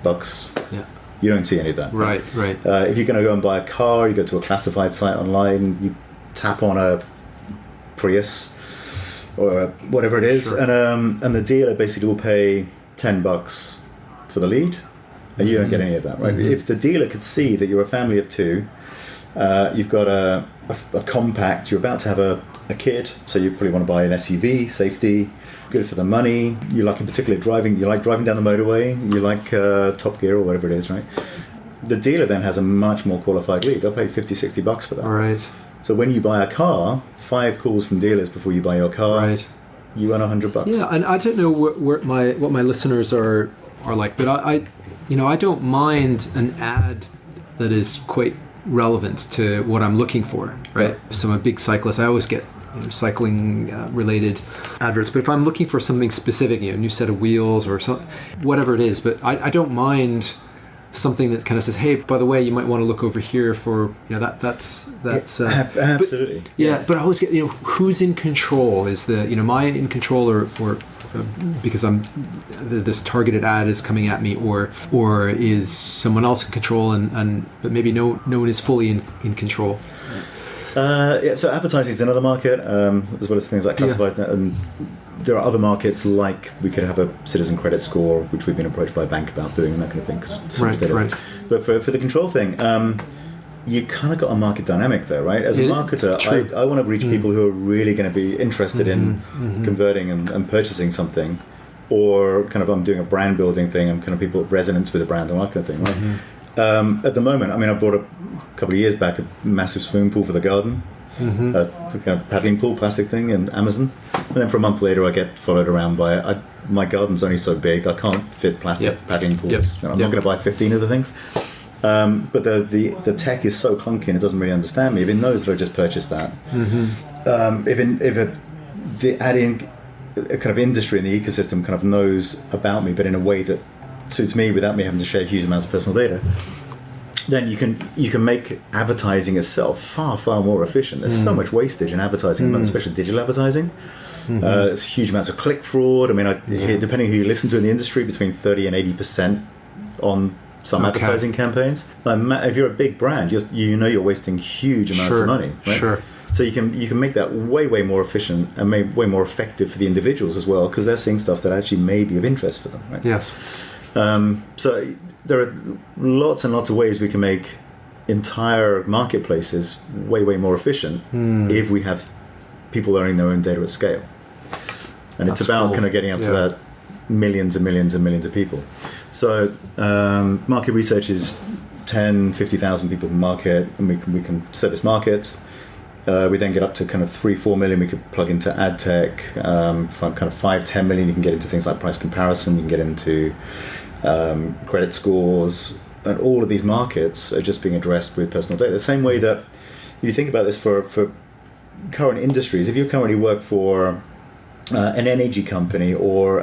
$15. Yeah, you don't see any of that. Right. If you're going to go and buy a car, you go to a classified site online, you tap on a Prius or whatever it is, and the dealer basically will pay $10 for the lead, and you don't get any of that, right? If the dealer could see that you're a family of two, you've got a compact, you're about to have a kid, so you probably want to buy an SUV, safety, good for the money, you like in particular driving, you like driving down the motorway, you like Top Gear or whatever it is, right? The dealer then has a much more qualified lead. They'll pay $50-$60 for that. All right. So when you buy a car, 5 calls from dealers before you buy your car, you earn $100. Yeah, and I don't know what my listeners are like, but I don't mind an ad that is quite relevant to what I'm looking for, right? Yeah. So I'm a big cyclist. I always get cycling related adverts, but if I'm looking for something specific, a new set of wheels or something, whatever it is, but I don't mind something that kind of says, hey, by the way, you might want to look over here for that's absolutely. But I always get who's in control? Is am I in control or because I'm this targeted ad is coming at me, or is someone else in control, and but maybe no one is fully in control. So advertising is another market, as well as things like classified. And there are other markets, like we could have a citizen credit score, which we've been approached by a bank about doing, and that kind of thing. Right. But for the control thing, you kind of got a market dynamic there, right? As a marketer, I want to reach people who are really going to be interested in converting and purchasing something, or kind of I'm doing a brand building thing, and kind of people have resonance with the brand and that kind of thing, right? At the moment, I mean, I bought a couple of years back a massive swimming pool for the garden, a kind of paddling pool, plastic thing, in Amazon. And then for a month later, I get followed around by my garden's only so big, I can't fit plastic paddling pools. I'm not going to buy 15 of the things. But the tech is so clunky and it doesn't really understand me. If it knows that I just purchased that, the adding a kind of industry in the ecosystem kind of knows about me, but in a way that suits me without me having to share huge amounts of personal data, then you can make advertising itself far more efficient. There's so much wastage in advertising, especially digital advertising. There's huge amounts of click fraud. I mean, depending who you listen to in the industry, between 30 and 80% on some advertising campaigns. If you're a big brand, you're wasting huge amounts of money. Right? Sure. So you can make that way more efficient and way more effective for the individuals as well, because they're seeing stuff that actually may be of interest for them. Right? Yes. So there are lots and lots of ways we can make entire marketplaces way more efficient if we have people owning their own data at scale. And it's about kind of getting up to that millions and millions and millions of people. So market research is 10, 50,000 people in market, and we can service markets. We then get up to kind of 3-4 million we could plug into ad tech. Kind of 5-10 million you can get into things like price comparison, you can get into credit scores, and all of these markets are just being addressed with personal data. The same way that if you think about this for current industries, if you currently work for an energy company or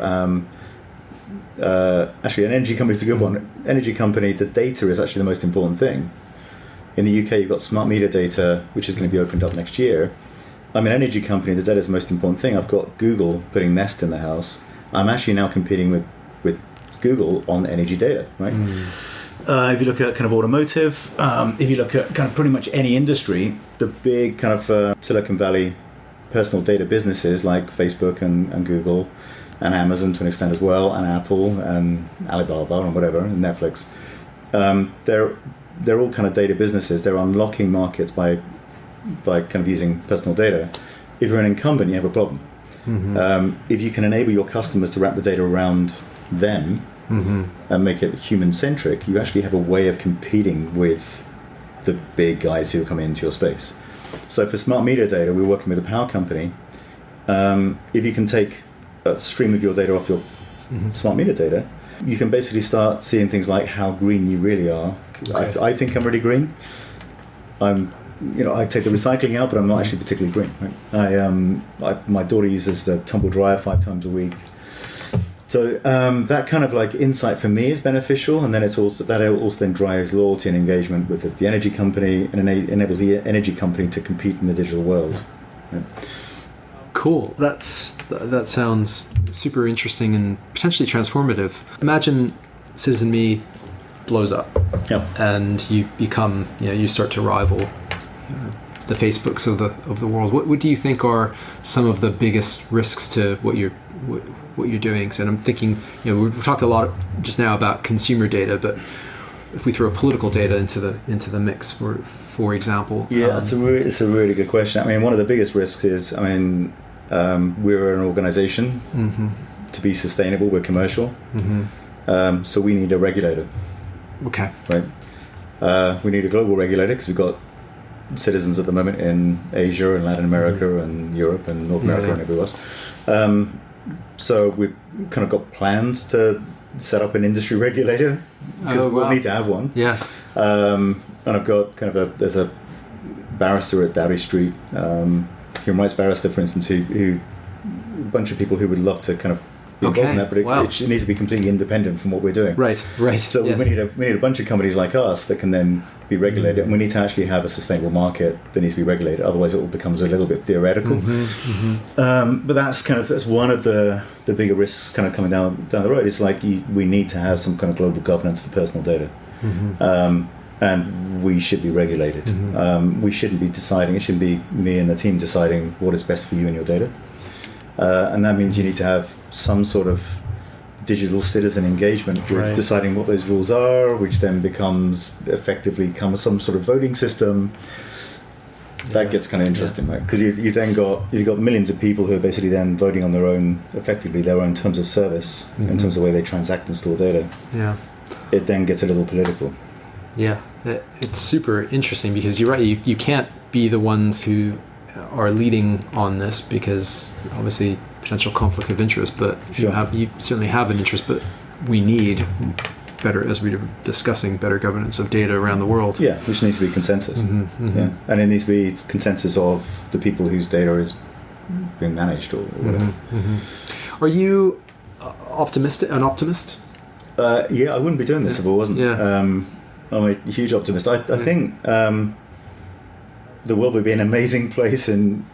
actually an energy company is a good one. Energy company, the data is actually the most important thing. In the UK, you've got smart meter data, which is going to be opened up next year. I'm an energy company, the data is the most important thing. I've got Google putting Nest in the house. I'm actually now competing with Google on energy data, right? If you look at kind of automotive, if you look at kind of pretty much any industry, the big kind of Silicon Valley personal data businesses like Facebook and Google and Amazon to an extent as well, and Apple and Alibaba and whatever, and Netflix, they're all kind of data businesses. They're unlocking markets by kind of using personal data. If you're an incumbent, you have a problem. If you can enable your customers to wrap the data around them and make it human-centric, you actually have a way of competing with the big guys who come into your space. So for smart meter data, we're working with a power company. If you can take a stream of your data off your smart meter data, you can basically start seeing things like how green you really are. Okay. I think I'm really green. I take the recycling out, but I'm not actually particularly green. Right? My daughter uses the tumble dryer 5 times a week. So that kind of like insight for me is beneficial, and then it also then drives loyalty and engagement with the energy company, and enables the energy company to compete in the digital world. Right? Cool. That sounds super interesting and potentially transformative. Imagine CitizenMe blows up, and you become, you start to rival the Facebooks of the world. What do you think are some of the biggest risks to what you're doing? And I'm thinking, we've talked a lot just now about consumer data, but if we throw political data into the mix, for example, it's a really good question. I mean, one of the biggest risks is, we're an organization. To be sustainable, we're commercial, so we need a regulator. Okay. Right. We need a global regulator because we've got citizens at the moment in Asia and Latin America and Europe and North America and everywhere else. So we've kind of got plans to set up an industry regulator because we'll need to have one. Yes. And I've got there's a barrister at Dowdy Street, human rights barrister, for instance, who a bunch of people who would love to kind of be involved in that, but it needs to be completely independent from what we're doing. Right. So we need a bunch of companies like us that can then be regulated, and we need to actually have a sustainable market that needs to be regulated. Otherwise, it all becomes a little bit theoretical. But that's one of the bigger risks kind of coming down the road. It's like we need to have some kind of global governance for personal data. and we should be regulated. We shouldn't be deciding. It shouldn't be me and the team deciding what is best for you and your data. And that means you need to have some sort of digital citizen engagement with deciding what those rules are, which then becomes some sort of voting system. That gets kind of interesting, right? Because you've got millions of people who are basically then voting on their own terms of service in terms of the way they transact and store data. Yeah, it then gets a little political. Yeah, it's super interesting because you're right. You can't be the ones who are leading on this because obviously potential conflict of interest. But you certainly have an interest. But we need better, as we were discussing, better governance of data around the world. Yeah, which needs to be consensus. Yeah, and it needs to be consensus of the people whose data is being managed or whatever. Are you an optimist? Yeah, I wouldn't be doing this if I wasn't. Yeah. I'm a huge optimist. I think the world would be an amazing place in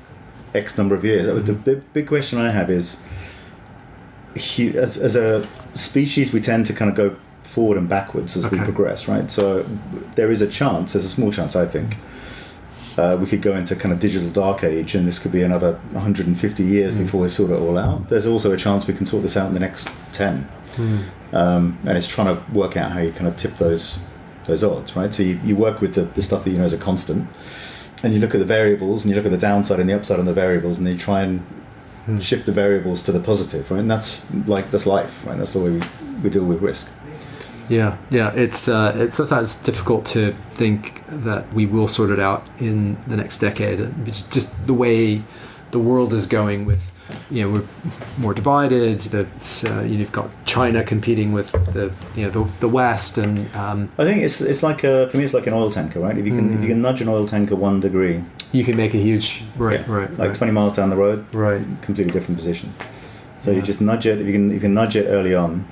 X number of years. The big question I have is, as a species, we tend to kind of go forward and backwards as we progress, right? So there's a small chance, I think, we could go into kind of digital dark age, and this could be another 150 years before we sort it all out. There's also a chance we can sort this out in the next 10. And it's trying to work out how you kind of tip those odds, right? So you work with the stuff that you know is a constant, and you look at the variables, and you look at the downside and the upside on the variables, and then you try and shift the variables to the positive, right? And that's life, right? That's the way we deal with risk. Yeah. It's sometimes difficult to think that we will sort it out in the next decade. It's just the way the world is going with, we're more divided. You've got China competing with the West, and I think it's like for me it's like an oil tanker, right? If you can nudge an oil tanker 1 degree, you can make a huge 20 miles down the road, completely different position. So you just nudge it. If you can nudge it early on,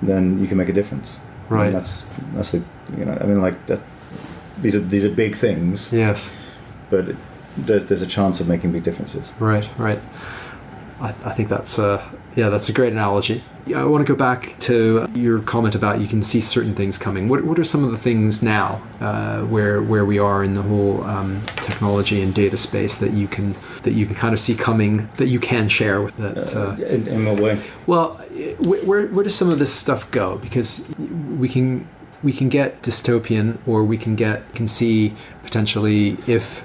then you can make a difference. Right. And that's the that. These are big things. Yes. But there's a chance of making big differences. Right. I think that's a great analogy. I want to go back to your comment about you can see certain things coming. What are some of the things now where we are in the whole technology and data space that you can kind of see coming, that you can share with that? In what way? Well, where does some of this stuff go? Because we can get dystopian, or we can see potentially if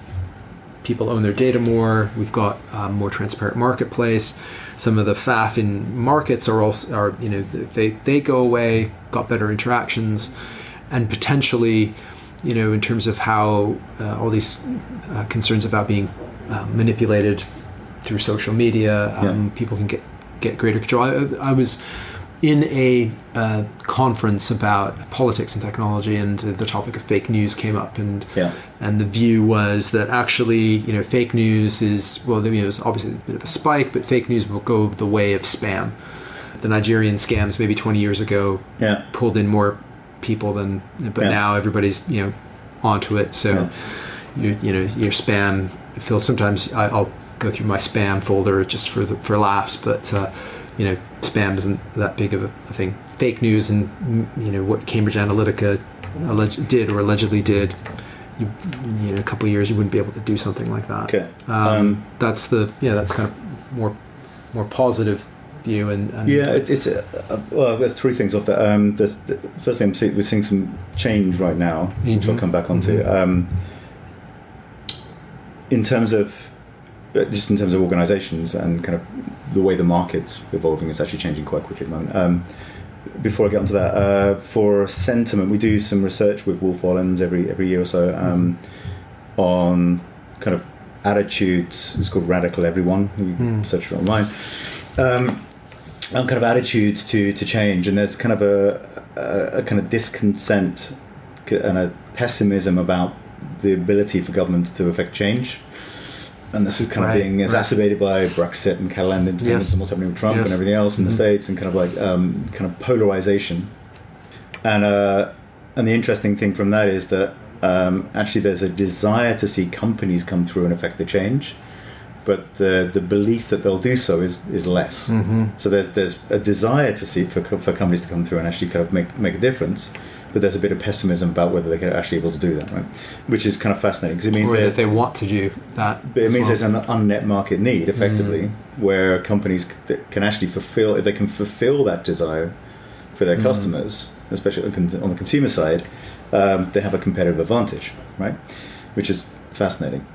people own their data more. We've got more transparent marketplace. Some of the faff in markets are they go away. Got better interactions, and potentially, in terms of how all these concerns about being manipulated through social media, people can get greater control. I was in a conference about politics and technology, and the topic of fake news came up, and the view was that actually, fake news is, it's obviously a bit of a spike, but fake news will go the way of spam. The Nigerian scams maybe 20 years ago pulled in more people but now everybody's onto it. So your spam filled. Sometimes I'll go through my spam folder just for laughs, but spam isn't that big of a thing. Fake news and what Cambridge Analytica allegedly did, a couple of years you wouldn't be able to do something like that. Okay. That's kind of more positive view, and it's there's three things off that. Firstly, we're seeing some change right now, which I'll come back onto. In terms of organisations and kind of the way the market's evolving, it's actually changing quite quickly at the moment. Before I get onto that, for sentiment, we do some research with Wolf Ollens every year or so on kind of attitudes. It's called Radical Everyone. You can search for it online. On kind of attitudes to change, and there's kind of a kind of discontent and a pessimism about the ability for government to affect change. And this is kind of being exacerbated by Brexit and Catalan independence and what's happening with Trump and everything else in the States, and kind of like kind of polarization. And the interesting thing from that is that actually there's a desire to see companies come through and affect the change, but the belief that they'll do so is less. So there's a desire to see for companies to come through and actually kind of make a difference, but there's a bit of pessimism about whether they're actually able to do that, right? Which is kind of fascinating, because it means that they want to do that. But it means there's an unmet market need, effectively, where companies can actually fulfill, if they can fulfill that desire for their customers, especially on the consumer side, they have a competitive advantage, right? Which is fascinating.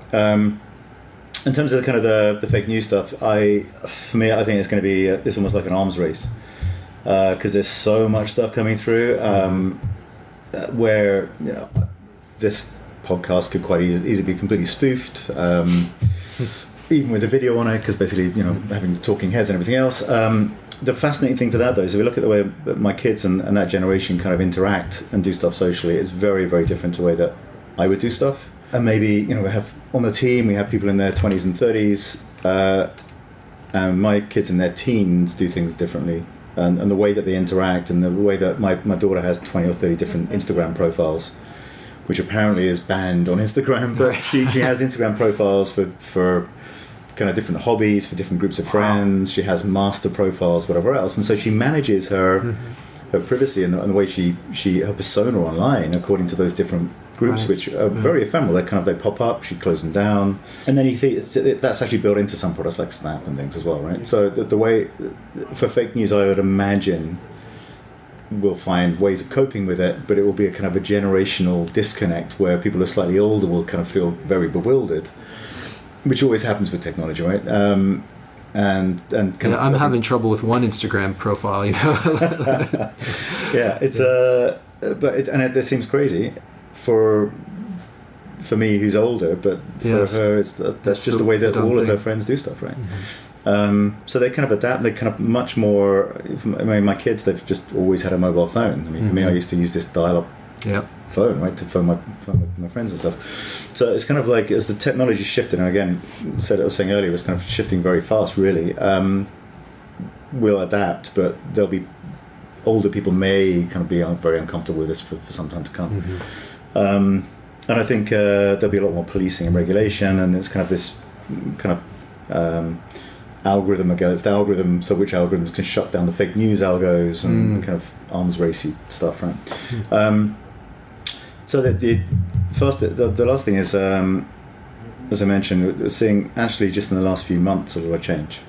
In terms of the kind of the fake news stuff, for me, I think it's going to be it's almost like an arms race, because there's so much stuff coming through, where this podcast could quite easily be completely spoofed, even with a video on it, because basically having talking heads and everything else. The fascinating thing for that, though, is if we look at the way my kids and that generation kind of interact and do stuff socially, it's very, very different to the way that I would do stuff. And maybe, we have on the team, we have people in their 20s and 30s, and my kids in their teens do things differently. And the way that they interact, and the way that my daughter has 20 or 30 different Instagram profiles, which apparently is banned on Instagram, but she has Instagram profiles for kind of different hobbies, for different groups of friends. She has master profiles, whatever else. And so she manages her privacy and the way she her persona online according to those different groups, which are very ephemeral. They pop up, she closes them down, and then you think that's actually built into some products like Snap and things as well, right? So the way for fake news, I would imagine we'll find ways of coping with it, but it will be a kind of a generational disconnect where people are slightly older will kind of feel very bewildered, which always happens with technology, right? And I'm having trouble with one Instagram profile, Yeah, it's it seems crazy for me, who's older, but for her, that's just the way that all of her friends do stuff, right? So they kind of adapt. They kind of much more. My kids, they've just always had a mobile phone. For me, I used to use this dial-up phone, right, to phone my friends and stuff. So it's kind of like as the technology shifted, and again, I was saying earlier, it was kind of shifting very fast. Really, we'll adapt, but there'll be older people may kind of be very uncomfortable with this for some time to come. And I think there'll be a lot more policing and regulation, and it's kind of this kind of algorithm against algorithm, so which algorithms can shut down the fake news algos and kind of arms racy stuff, right? So the last thing is, as I mentioned, we're seeing actually just in the last few months a lot of change.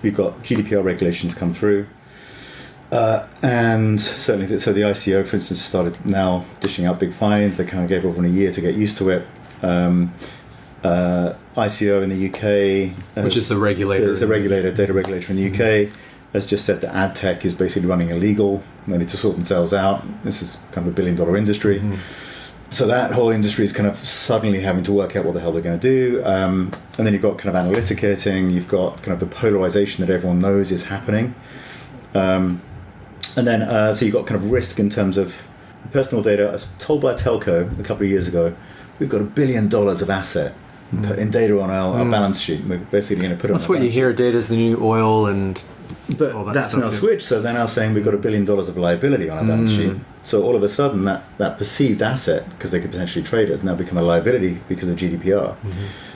We've got GDPR regulations come through, and certainly the ICO, for instance, started now dishing out big fines. They kind of gave everyone a year to get used to it. ICO in the UK, which is the regulator. It's a regulator, data regulator in the UK, has just said that ad tech is basically running illegal. They need to sort themselves out. This is kind of a $1 billion industry. So that whole industry is kind of suddenly having to work out what the hell they're going to do. And then you've got kind of analytic editing. You've got kind of the polarization that everyone knows is happening. And then, so you've got kind of risk in terms of personal data. I was told by a telco a couple of years ago, we've got $1 billion of asset in data on our balance sheet. We're basically going to put it on That's what you hear, data is the new oil and but all that that's stuff now switched, so they're now saying we've got $1 billion of liability on our balance sheet. So all of a sudden that perceived asset, because they could potentially trade it, has now become a liability because of GDPR.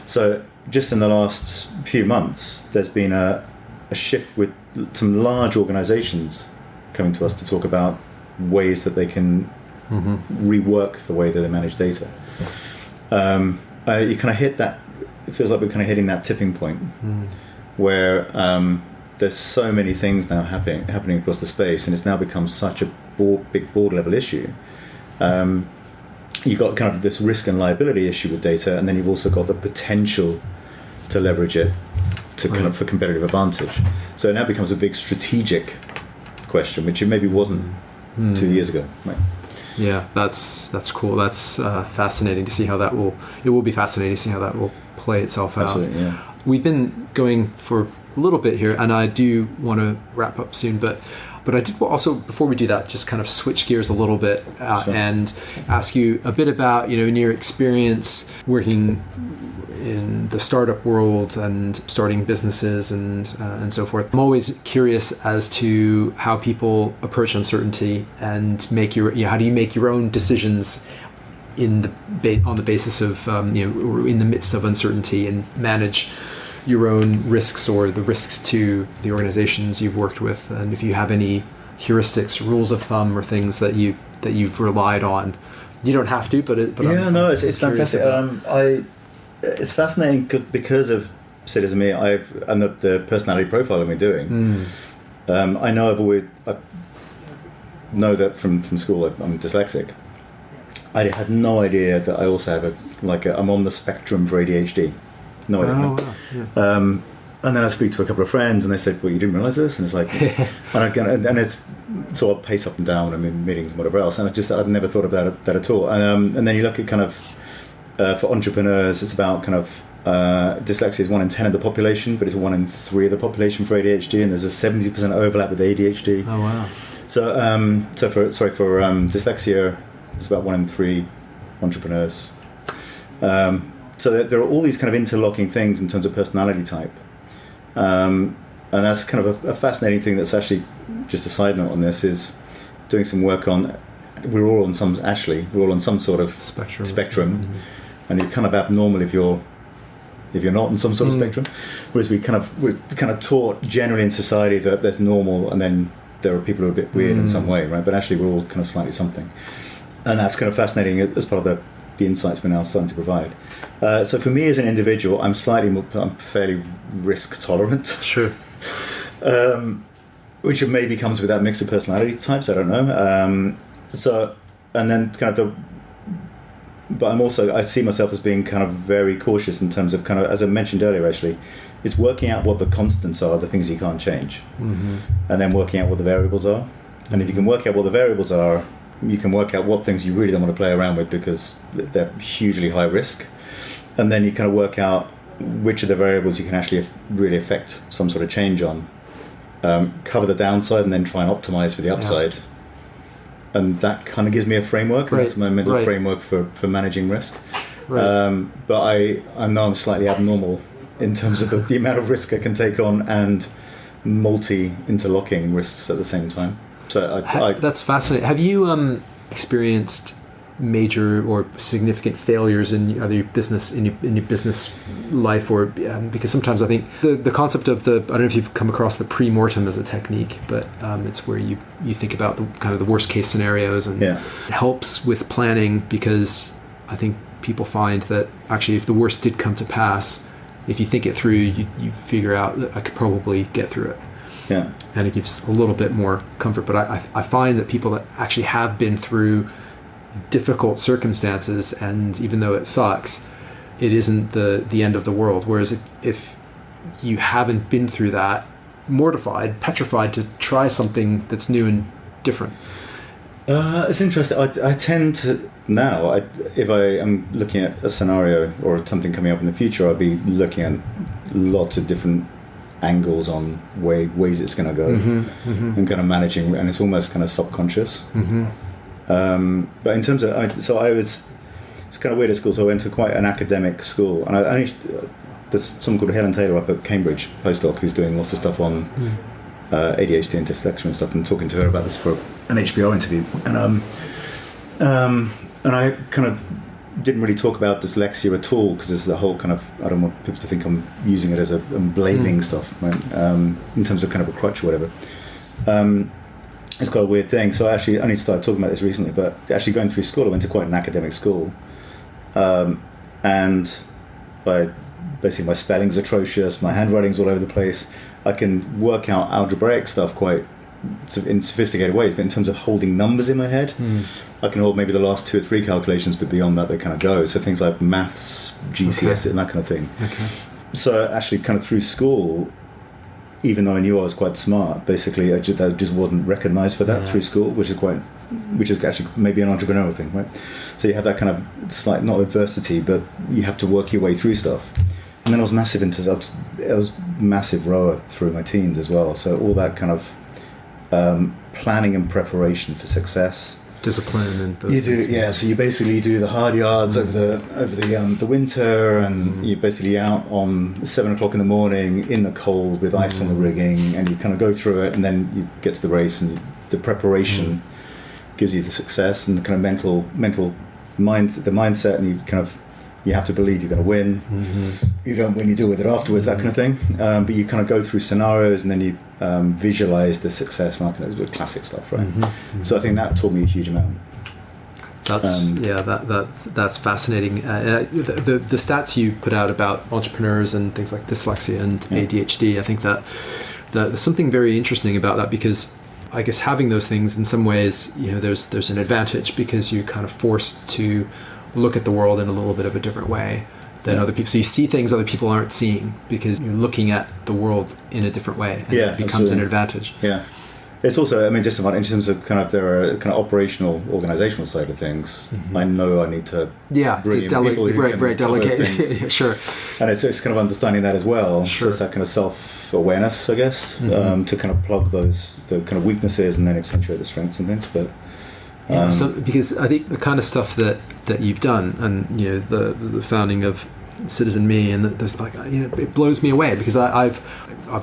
So just in the last few months, there's been a shift with some large organizations coming to us to talk about ways that they can rework the way that they manage data. You kind of hit that. It feels like we're kind of hitting that tipping point where there's so many things now happening across the space, and it's now become such a big board level issue. You've got kind of this risk and liability issue with data, and then you've also got the potential to leverage it to kind of for competitive advantage. So it now becomes a big strategic question, which it maybe wasn't 2 years ago. Right? Yeah, that's cool. That's fascinating to see how that will. It will be fascinating to see how that will play itself out. Absolutely, yeah. We've been going for a little bit here, and I do want to wrap up soon, but I did also, before we do that, just kind of switch gears a little bit and ask you a bit about, in your experience working in the startup world and starting businesses and so forth. I'm always curious as to how people approach uncertainty and how do you make your own decisions on the basis of in the midst of uncertainty, and manage your own risks or the risks to the organizations you've worked with, and if you have any heuristics, rules of thumb, or things that you've relied on? You don't have to, but it's fantastic. It's fascinating because of CitizenMe and the personality profiling we're doing. I know that from school I'm dyslexic. I had no idea that I also have I'm on the spectrum for ADHD. No idea. Oh, wow. Yeah. And then I speak to a couple of friends, and they said, "Well, you didn't realise this?" And it's like, and it's so I pace up and down. I'm in meetings and whatever else, and I'd never thought about that at all. And then you look at kind of for entrepreneurs, it's about kind of dyslexia is 1 in 10 of the population, but it's 1 in 3 of the population for ADHD, and there's a 70% overlap with ADHD. Oh wow! So for dyslexia, it's about 1 in 3 entrepreneurs. So there are all these kind of interlocking things in terms of personality type. And that's kind of a fascinating thing. That's actually just a side note on this, is doing some work on. We're all on some sort of spectrum, and you're kind of abnormal if you're not on some sort of spectrum. Whereas we're kind of taught generally in society that there's normal, and then there are people who are a bit weird in some way, right? But actually, we're all kind of slightly something, and that's kind of fascinating as part of the insights we're now starting to provide. So for me as an individual, I'm fairly risk tolerant. Sure. Which maybe comes with that mix of personality types. I don't know. But I see myself as being kind of very cautious in terms of kind of, as I mentioned earlier, actually, it's working out what the constants are, the things you can't change, and then working out what the variables are. And if you can work out what the variables are, you can work out what things you really don't want to play around with because they're hugely high risk. And then you kind of work out which of the variables you can actually really affect some sort of change on. Cover the downside and then try and optimize for the upside. Yeah. And that kind of gives me a framework. Right. And that's my mental framework for managing risk. Right. But I know I'm slightly abnormal in terms of the amount of risk I can take on and interlocking risks at the same time. So that's fascinating. Have you experienced major or significant failures in your business life, or because sometimes I think the concept of I don't know if you've come across the pre-mortem as a technique, but it's where you think about the kind of the worst case scenarios, and it helps with planning, because I think people find that actually if the worst did come to pass, if you think it through, you figure out that I could probably get through it. Yeah. And it gives a little bit more comfort. But I find that people that actually have been through difficult circumstances, and even though it sucks, it isn't the end of the world. Whereas if you haven't been through that, mortified, petrified to try something that's new and different. It's interesting. I tend to now, if I am looking at a scenario or something coming up in the future, I'll be looking at lots of different angles on ways it's going to go, and kind of managing, and it's almost kind of subconscious. But in terms of, it's kind of weird at school. So I went to quite an academic school, and there's someone called Helen Taylor up at Cambridge, postdoc, who's doing lots of stuff on ADHD and dyslexia and stuff, and talking to her about this for an HBO interview, and I kind of didn't really talk about dyslexia at all, because there's the whole kind of, I don't want people to think I'm using it as I'm blaming stuff, right? In terms of kind of a crutch or whatever. It's quite a weird thing. So I actually only started talking about this recently, but actually going through school, I went to quite an academic school, and basically my spelling's atrocious, my handwriting's all over the place. I can work out algebraic stuff quite in sophisticated ways, but in terms of holding numbers in my head, I can hold maybe the last 2 or 3 calculations, but beyond that they kind of go. So things like maths, GCSE, and that kind of thing. Okay. So actually kind of through school, even though I knew I was quite smart, basically I just wasn't recognised for that through school, which is actually maybe an entrepreneurial thing, right? So you have that kind of slight, not adversity, but you have to work your way through stuff. And then I was massive I was massive rower through my teens as well. So all that kind of planning and preparation for success, discipline, and those you do things. So you basically do the hard yards over the winter, and you're basically out on 7 o'clock in the morning in the cold with ice on the rigging, and you kind of go through it, and then you get to the race, and the preparation gives you the success and the kind of mental mindset, and you have to believe you're going to win. You don't win, you deal with it afterwards, that kind of thing. But you kind of go through scenarios, and then visualize the success, and all that classic stuff, right? So I think that taught me a huge amount. That's fascinating. The stats you put out about entrepreneurs and things like dyslexia and ADHD, I think that there's something very interesting about that, because I guess having those things in some ways, there's an advantage, because you're kind of forced to look at the world in a little bit of a different way than other people. So you see things other people aren't seeing because you're looking at the world in a different way, and it becomes an advantage. Yeah. It's also, I mean, just about in terms of kind of their kind of operational, organizational side of things. I know I need to bring in people who can delegate. Sure. And it's kind of understanding that as well. Sure. So it's that kind of self-awareness, I guess, to kind of plug the kind of weaknesses and then accentuate the strengths and things. But so because I think the kind of stuff that you've done, and the founding of CitizenMe, and there's like, it blows me away, because I've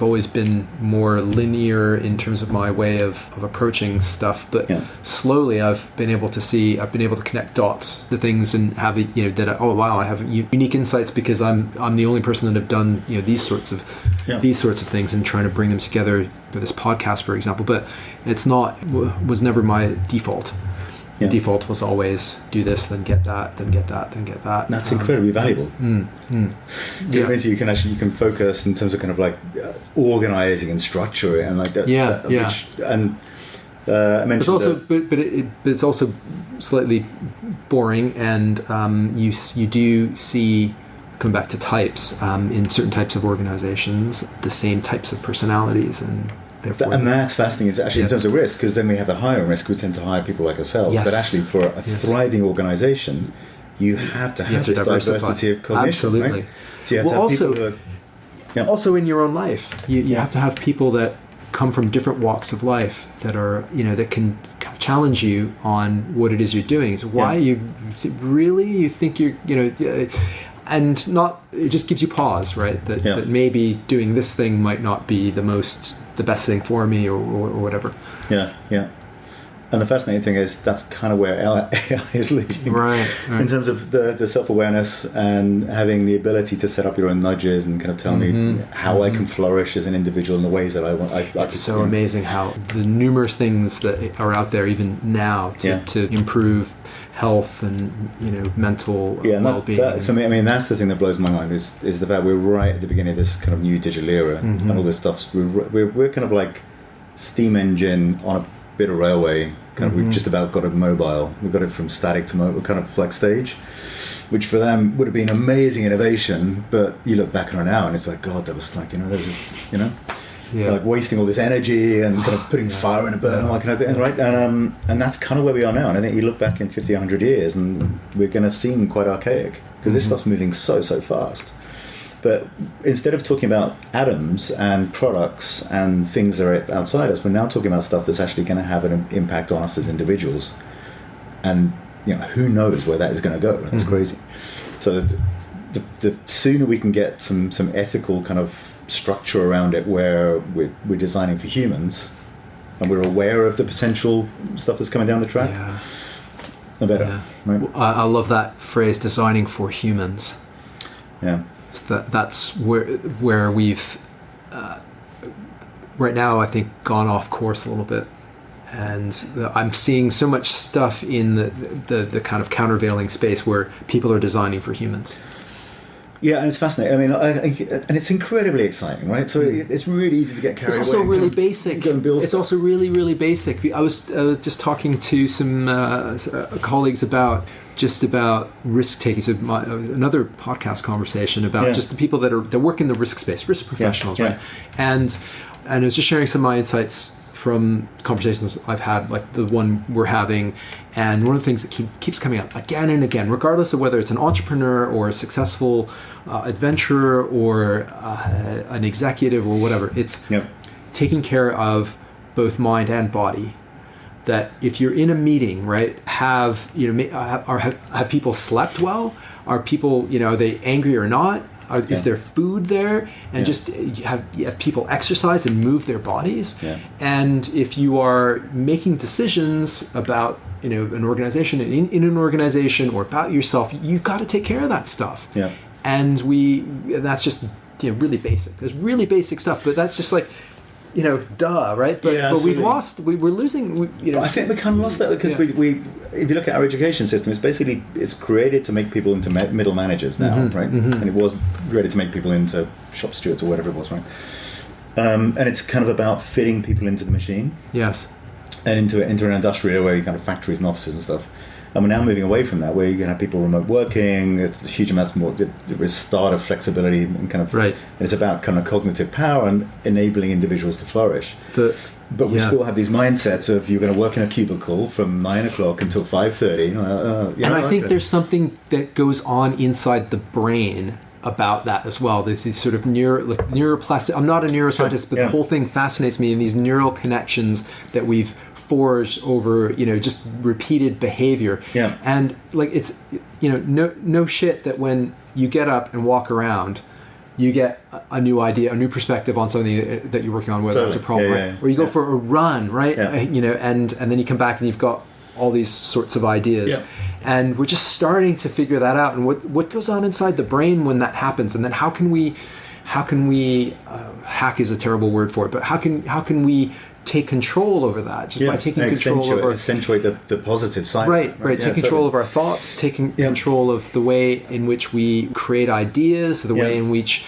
always been more linear in terms of my way of approaching stuff, but slowly I've been able to connect dots to things and have I have unique insights, because I'm the only person that have done these sorts of things, and trying to bring them together for this podcast, for example. But was never my default. The default was always do this, then get that, then get that, then get that. That's incredibly valuable. Because it means you can focus in terms of kind of like organizing and structure it, and like that. I mentioned it's also, but it's also slightly boring, and you do see, come back to types, in certain types of organizations, the same types of personalities, and that's fascinating. It's actually in terms of risk, because then we have a higher risk. We tend to hire people like ourselves. But actually, for a thriving organization, you have to have this diversity of cognition. Absolutely. Right? So you have to have people who are, also in your own life, you have to have people that come from different walks of life that are that can challenge you on what it is you're doing. So why you think you're and not, it just gives you pause, right? That maybe doing this thing might not be the best thing for me, or whatever. Yeah. And the fascinating thing is that's kind of where AI is leading, right. In terms of the self-awareness and having the ability to set up your own nudges and kind of tell me how I can flourish as an individual in the ways that I want. It's so amazing how the numerous things that are out there even now to improve health and mental well-being. That, for me, I mean, that's the thing that blows my mind is the fact we're right at the beginning of this kind of new digital era, and all this stuff. We're kind of like steam engine on a bit of railway. Kind of, we've just about got it mobile. We've got it from static to mobile, kind of flex stage, which for them would have been amazing innovation. But you look back on it now, and it's like, God, that was like, there was just, like wasting all this energy and kind of putting fire in a burn, all that kind of thing, right? And that's kind of where we are now. And I think you look back in 50, 100 years, and we're going to seem quite archaic, because this stuff's moving so fast. But instead of talking about atoms and products and things that are outside us, we're now talking about stuff that's actually going to have an impact on us as individuals. And who knows where that is going to go? That's crazy. So the sooner we can get some ethical kind of structure around it, where we're designing for humans and we're aware of the potential stuff that's coming down the track, the better. Right? I love that phrase, designing for humans. Yeah. That's where we've right now, I think, gone off course a little bit, and I'm seeing so much stuff in the kind of countervailing space where people are designing for humans. Yeah, and it's fascinating. I mean, and it's incredibly exciting, right? So it's really easy to get carried away. It's also really basic. It's also really, really basic. I was just talking to some colleagues about risk taking. So another podcast conversation about just the people that work in the risk space, risk professionals, right? And I was just sharing some of my insights from conversations I've had, like the one we're having. And one of the things that keeps coming up again and again, regardless of whether it's an entrepreneur or a successful adventurer or an executive or whatever, it's taking care of both mind and body. That if you're in a meeting, right, have people slept well? Are people, are they angry or not? Is there food there? And just have people exercise and move their bodies? Yeah. And if you are making decisions about an organization, in an organization, or about yourself, you've got to take care of that stuff. Yeah. And that's just really basic. There's really basic stuff, but that's just like duh, right? But Yeah, but we've absolutely. lost. We're losing. I think we kind of lost that because we if you look at our education system, it's created to make people into middle managers now, right? And it was created to make people into shop stewards or whatever it was, right? And it's kind of about fitting people into the machine. Yes. And into an industrial area, kind of factories and offices and stuff. And we're now moving away from that, where you can have people remote working. It's a huge amounts more. There's start of flexibility and kind of. Right. And it's about kind of cognitive power and enabling individuals to flourish. But we still have these mindsets of you're going to work in a cubicle from 9 o'clock until 5:30. And I think there's something that goes on inside the brain about that as well. There's these sort of neuroplastic. I'm not a neuroscientist, but the whole thing fascinates me, and these neural connections that we've forged over just repeated behavior. Yeah. And like it's no shit that when you get up and walk around, you get a new idea, a new perspective on something that you're working on, whether that's a problem, right? Or you go for a run, right? And then you come back and you've got all these sorts of ideas. Yeah. And we're just starting to figure that out. And what goes on inside the brain when that happens? And then how can we hack is a terrible word for it, but how can we take control over that just by taking control over accentuate the positive side, right take control of our thoughts, taking control of the way in which we create ideas, the way in which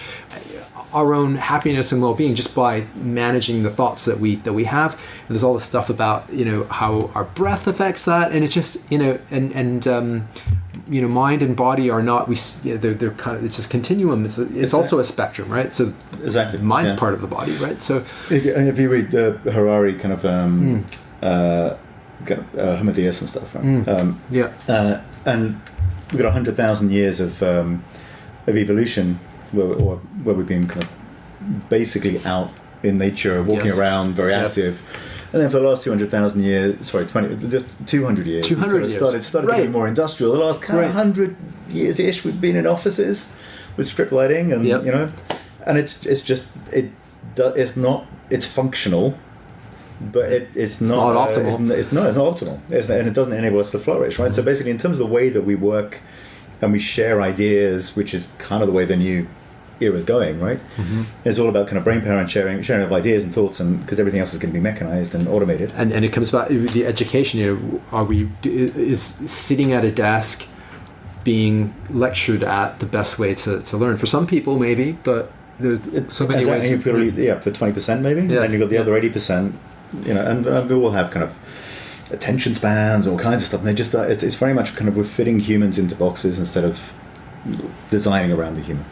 our own happiness and well-being, just by managing the thoughts that we have. And there's all this stuff about how our breath affects that, and it's just mind and body are not they're kind of, it's just a continuum. It's also a spectrum, right? So exactly, mind's part of the body, right? So if you read Harari kind of Homodeus and stuff, right? And we've got 100,000 years of evolution where we've been kind of basically out in nature, walking around, very active. And then for the last 200,000 years, just 200 years, 200 years. started to be more industrial. The last kind of 100 years-ish, we've been in offices with strip lighting, and and it's functional, but it's not optimal. It's not optimal, and it doesn't enable us to flourish, right? So basically, in terms of the way that we work and we share ideas, which is kind of the way the new era is going, right? It's all about kind of brain power and sharing of ideas and thoughts, and because everything else is going to be mechanized and automated. And it comes back to the education. Is sitting at a desk being lectured at the best way to learn? For some people, maybe, but there's so many ways. For 20% maybe. And then you've got the other 80%. And we all have kind of attention spans, all kinds of stuff. And they just it's very much kind of we're fitting humans into boxes instead of designing around the human.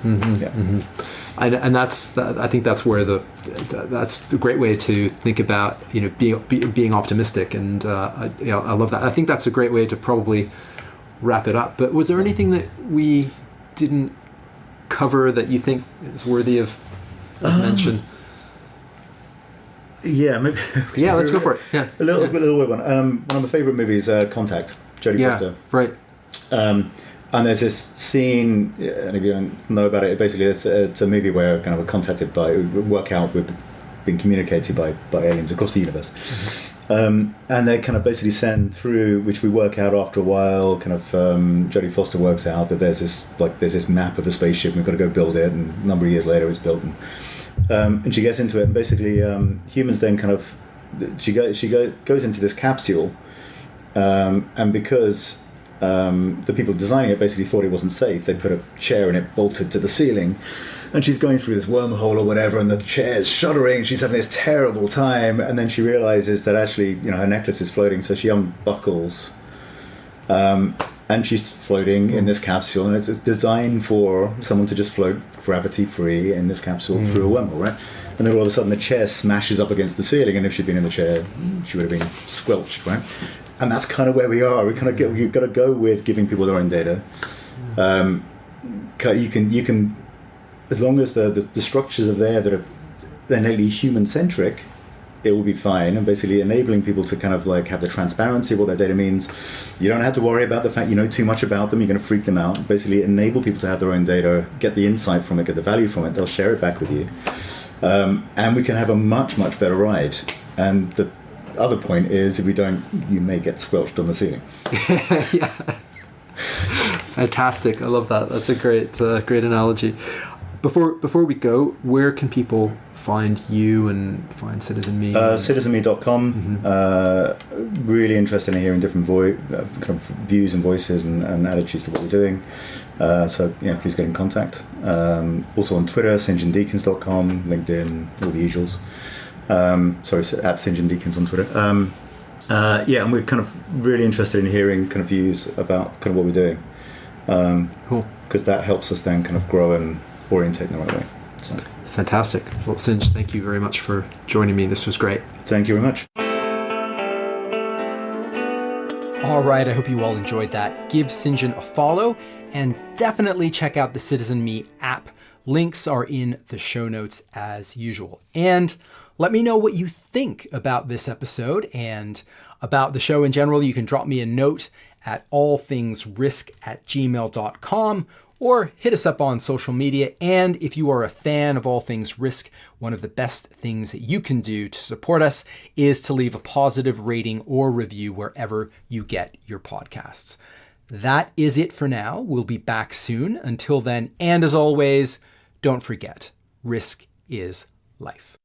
And that's I think that's where that's a great way to think about being optimistic, and I love that. I think that's a great way to probably wrap it up. But was there anything that we didn't cover that you think is worthy of mention? Yeah, maybe. Yeah, let's go for it. Yeah, a little weird one. One of my favorite movies, Contact, Jodie Foster. Right. And there's this scene, and if you don't know about it, basically it's a movie where kind of we're being communicated by aliens across the universe. And they kind of basically send through, which we work out after a while, kind of Jodie Foster works out that there's this map of a spaceship, and we've got to go build it, and a number of years later it's built. And she gets into it, and basically humans then kind of, she goes into this capsule, and because the people designing it basically thought it wasn't safe, they put a chair in it bolted to the ceiling, and she's going through this wormhole or whatever, and the chair's shuddering, she's having this terrible time, and then she realizes that actually her necklace is floating, so she unbuckles, and she's floating in this capsule, and it's designed for someone to just float gravity free in this capsule through a wormhole, right? And then all of a sudden the chair smashes up against the ceiling, and if she'd been in the chair, she would have been squelched, right? And that's kind of where we are. You've got to go with giving people their own data. You can, as long as the structures are there that are innately human-centric, it will be fine. And basically enabling people to kind of like have the transparency of what their data means. You don't have to worry about the fact you know too much about them. You're going to freak them out. Basically enable people to have their own data, get the insight from it, get the value from it. They'll share it back with you. And we can have a much, much better ride. And the other point is, if we don't, you may get squelched on the ceiling. Fantastic. I love that. That's a great analogy. Before we go, where can people find you and find CitizenMe? CitizenMe.com. Really interested in hearing different kind of views and voices and attitudes to what we're doing. So please get in contact. Also on Twitter, StJohn LinkedIn, all the usuals. At StJohn Deakins on Twitter. And we're kind of really interested in hearing kind of views about kind of what we're doing. Cool. Because that helps us then kind of grow and orientate in the right way. So. Fantastic. Well, Sinj, thank you very much for joining me. This was great. Thank you very much. All right, I hope you all enjoyed that. Give Sinjin a follow and definitely check out the CitizenMe app. Links are in the show notes as usual. And let me know what you think about this episode and about the show in general. You can drop me a note at allthingsrisk@gmail.com or hit us up on social media. And if you are a fan of All Things Risk, one of the best things that you can do to support us is to leave a positive rating or review wherever you get your podcasts. That is it for now. We'll be back soon. Until then, and as always, don't forget, risk is life.